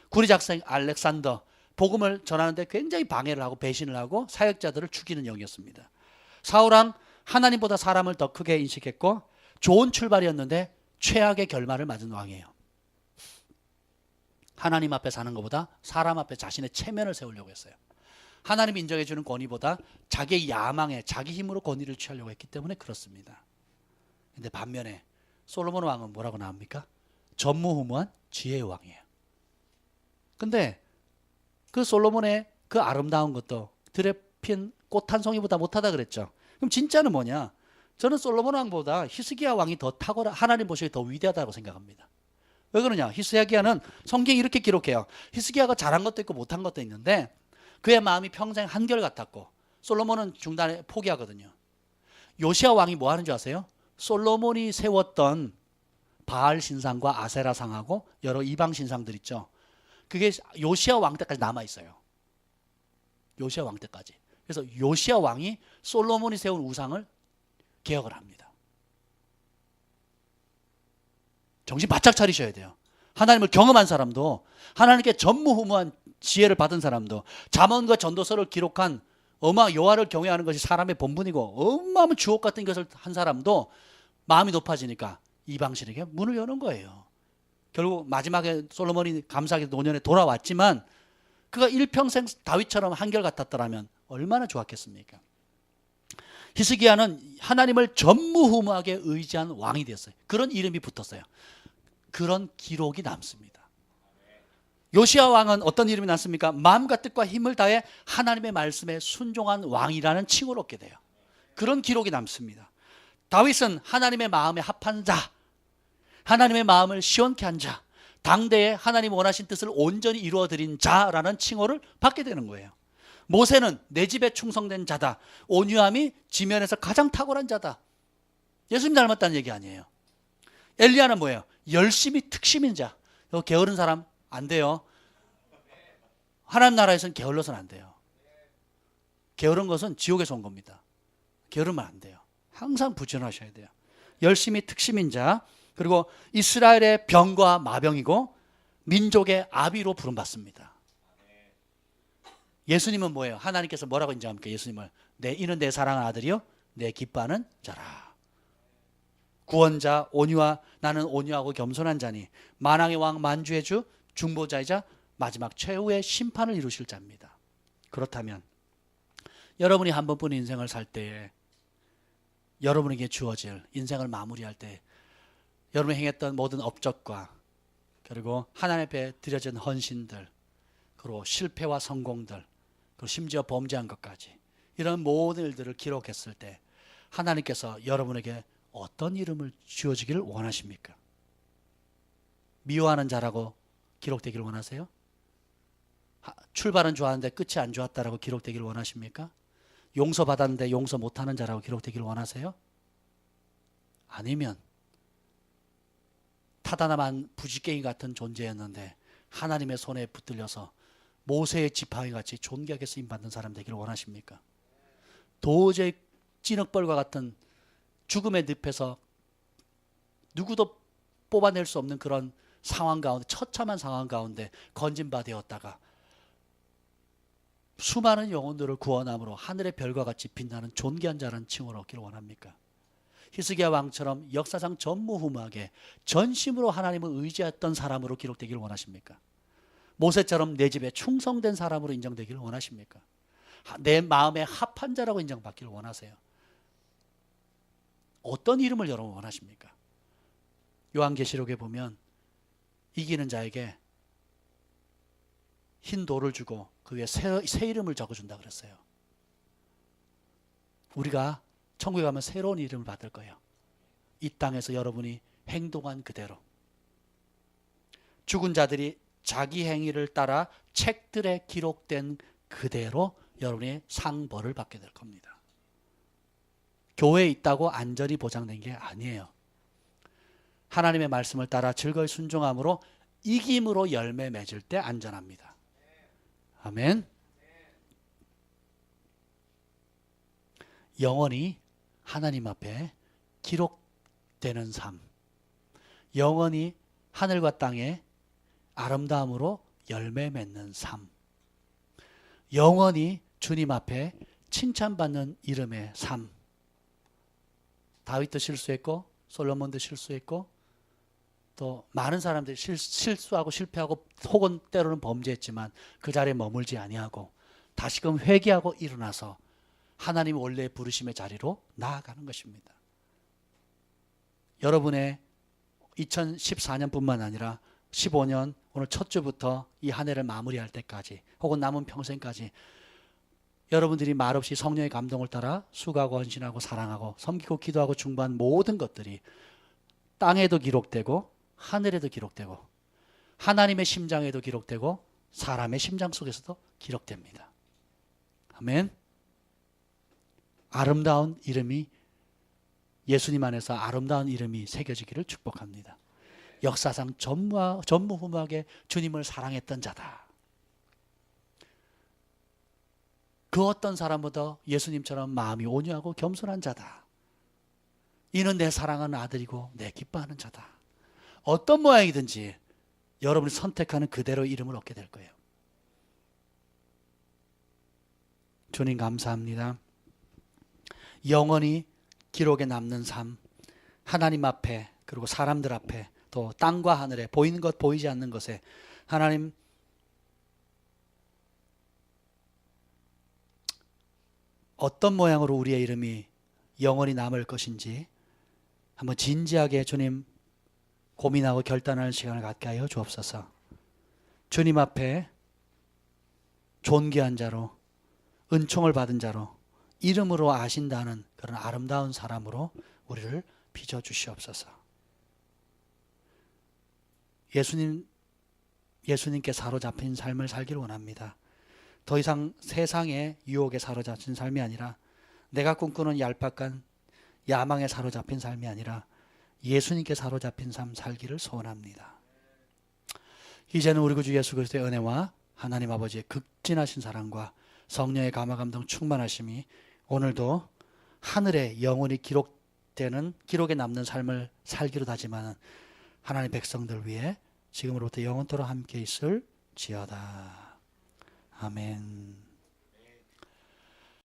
구리작성 알렉산더 복음을 전하는데 굉장히 방해를 하고 배신을 하고 사역자들을 죽이는 영이었습니다. 사울왕 하나님보다 사람을 더 크게 인식했고 좋은 출발이었는데 최악의 결말을 맞은 왕이에요. 하나님 앞에 사는 것보다 사람 앞에 자신의 체면을 세우려고 했어요. 하나님이 인정해 주는 권위보다 자기의 야망에 자기 힘으로 권위를 취하려고 했기 때문에 그렇습니다. 근데 반면에 솔로몬 왕은 뭐라고 나옵니까? 전무후무한 지혜의 왕이에요. 근데 그 솔로몬의 그 아름다운 것도 들에 핀 꽃 한 송이보다 못하다 그랬죠. 그럼 진짜는 뭐냐? 저는 솔로몬 왕보다 히스기야 왕이 더 탁월한, 하나님 보시기에 더 위대하다고 생각합니다. 왜 그러냐? 히스기야는 성경이 이렇게 기록해요. 히스기야가 잘한 것도 있고 못한 것도 있는데 그의 마음이 평생 한결같았고 솔로몬은 중단에 포기하거든요. 요시야 왕이 뭐 하는 줄 아세요? 솔로몬이 세웠던 바알 신상과 아세라 상하고 여러 이방 신상들 있죠. 그게 요시야 왕 때까지 남아 있어요. 요시야 왕 때까지. 그래서 요시야 왕이 솔로몬이 세운 우상을 개혁을 합니다. 정신 바짝 차리셔야 돼요. 하나님을 경험한 사람도, 하나님께 전무후무한 지혜를 받은 사람도, 잠언과 전도서를 기록한 여호와를 경외하는 것이 사람의 본분이고 어마어마한 주옥 같은 것을 한 사람도 마음이 높아지니까 이방신에게 문을 여는 거예요. 결국 마지막에 솔로몬이 감사하게 노년에 돌아왔지만 그가 일평생 다윗처럼 한결같았더라면 얼마나 좋았겠습니까? 히스기야는 하나님을 전무후무하게 의지한 왕이 됐어요. 그런 이름이 붙었어요. 그런 기록이 남습니다. 요시야 왕은 어떤 이름이 났습니까? 마음과 뜻과 힘을 다해 하나님의 말씀에 순종한 왕이라는 칭호를 얻게 돼요. 그런 기록이 남습니다. 다윗은 하나님의 마음에 합한 자, 하나님의 마음을 시원케 한 자, 당대에 하나님 원하신 뜻을 온전히 이루어드린 자라는 칭호를 받게 되는 거예요. 모세는 내 집에 충성된 자다. 온유함이 지면에서 가장 탁월한 자다. 예수님 닮았다는 얘기 아니에요. 엘리야는 뭐예요? 열심히 특심인 자. 게으른 사람 안 돼요. 하나님 나라에서는 게을러서는 안 돼요. 게으른 것은 지옥에서 온 겁니다. 게으르면 안 돼요. 항상 부지런하셔야 돼요. 열심히 특심인 자, 그리고 이스라엘의 병과 마병이고 민족의 아비로 부름받습니다. 예수님은 뭐예요? 하나님께서 뭐라고 인정합니까? 예수님을 이는 내 사랑하는 아들이요 내 기뻐하는 자라. 구원자, 나는 온유하고 겸손한 자니 만왕의 왕 만주의 주 중보자이자 마지막 최후의 심판을 이루실 자입니다. 그렇다면 여러분이 한 번뿐인 인생을 살 때에 여러분에게 주어질 인생을 마무리할 때 여러분이 행했던 모든 업적과 그리고 하나님 앞에 드려진 헌신들, 그리고 실패와 성공들, 그리고 심지어 범죄한 것까지 이런 모든 일들을 기록했을 때 하나님께서 여러분에게 어떤 이름을 지어주기를 원하십니까? 미워하는 자라고 기록되기를 원하세요? 출발은 좋았는데 끝이 안 좋았다라고 기록되기를 원하십니까? 용서받았는데 용서 못하는 자라고 기록되기를 원하세요? 아니면 타다남한 부지깽이 같은 존재였는데 하나님의 손에 붙들려서 모세의 지팡이 같이 존귀하게 쓰임받는 사람 되기를 원하십니까? 도저히 찐흙벌과 같은 죽음의 늪에서 누구도 뽑아낼 수 없는 그런 상황 가운데, 처참한 상황 가운데 건진바 되었다가 수많은 영혼들을 구원함으로 하늘의 별과 같이 빛나는 존귀한 자라는 칭호를 얻기를 원합니까? 히스기야 왕처럼 역사상 전무후무하게 전심으로 하나님을 의지했던 사람으로 기록되기를 원하십니까? 모세처럼 내 집에 충성된 사람으로 인정되기를 원하십니까? 내 마음에 합한 자라고 인정받기를 원하세요? 어떤 이름을 여러분 원하십니까? 요한계시록에 보면 이기는 자에게 흰 돌을 주고 그 위에 새 이름을 적어준다 그랬어요. 우리가 천국에 가면 새로운 이름을 받을 거예요. 이 땅에서 여러분이 행동한 그대로, 죽은 자들이 자기 행위를 따라 책들에 기록된 그대로 여러분이 상벌을 받게 될 겁니다. 교회에 있다고 안전이 보장된 게 아니에요. 하나님의 말씀을 따라 즐거이 순종함으로 이김으로 열매 맺을 때 안전합니다. 아멘. 영원히 하나님 앞에 기록되는 삶, 영원히 하늘과 땅에 아름다움으로 열매 맺는 삶, 영원히 주님 앞에 칭찬받는 이름의 삶. 다윗도 실수했고 솔로몬도 실수했고 또 많은 사람들이 실수하고 실패하고 혹은 때로는 범죄했지만 그 자리에 머물지 아니하고 다시금 회개하고 일어나서 하나님 원래의 부르심의 자리로 나아가는 것입니다. 여러분의 2014년뿐만 아니라 15년 오늘 첫 주부터 이 한 해를 마무리할 때까지 혹은 남은 평생까지 여러분들이 말없이 성령의 감동을 따라 수고하고 헌신하고 사랑하고 섬기고 기도하고 중보한 모든 것들이 땅에도 기록되고 하늘에도 기록되고 하나님의 심장에도 기록되고 사람의 심장 속에서도 기록됩니다. 아멘. 아름다운 이름이, 예수님 안에서 아름다운 이름이 새겨지기를 축복합니다. 역사상 전무후무하게 주님을 사랑했던 자다. 그 어떤 사람보다 예수님처럼 마음이 온유하고 겸손한 자다. 이는 내 사랑하는 아들이고 내 기뻐하는 자다. 어떤 모양이든지 여러분이 선택하는 그대로 이름을 얻게 될 거예요. 주님 감사합니다. 영원히 기록에 남는 삶, 하나님 앞에 그리고 사람들 앞에 또 땅과 하늘에 보이는 것 보이지 않는 것에 하나님 어떤 모양으로 우리의 이름이 영원히 남을 것인지 한번 진지하게 주님 고민하고 결단하는 시간을 갖게 하여 주옵소서. 주님 앞에 존귀한 자로, 은총을 받은 자로, 이름으로 아신다는 그런 아름다운 사람으로 우리를 빚어주시옵소서. 예수님께 사로잡힌 삶을 살기를 원합니다. 더 이상 세상의 유혹에 사로잡힌 삶이 아니라 내가 꿈꾸는 얄팍한 야망에 사로잡힌 삶이 아니라 예수님께 사로잡힌 삶 살기를 소원합니다. 이제는 우리 구주 예수 그리스도의 은혜와 하나님 아버지의 극진하신 사랑과 성령의 감화 감동 충만하심이 오늘도 하늘에 영원히 기록되는 기록에 남는 삶을 살기로 다짐하는 하나님 백성들 위해 지금으로부터 영원토록 함께 있을지어다. 아멘.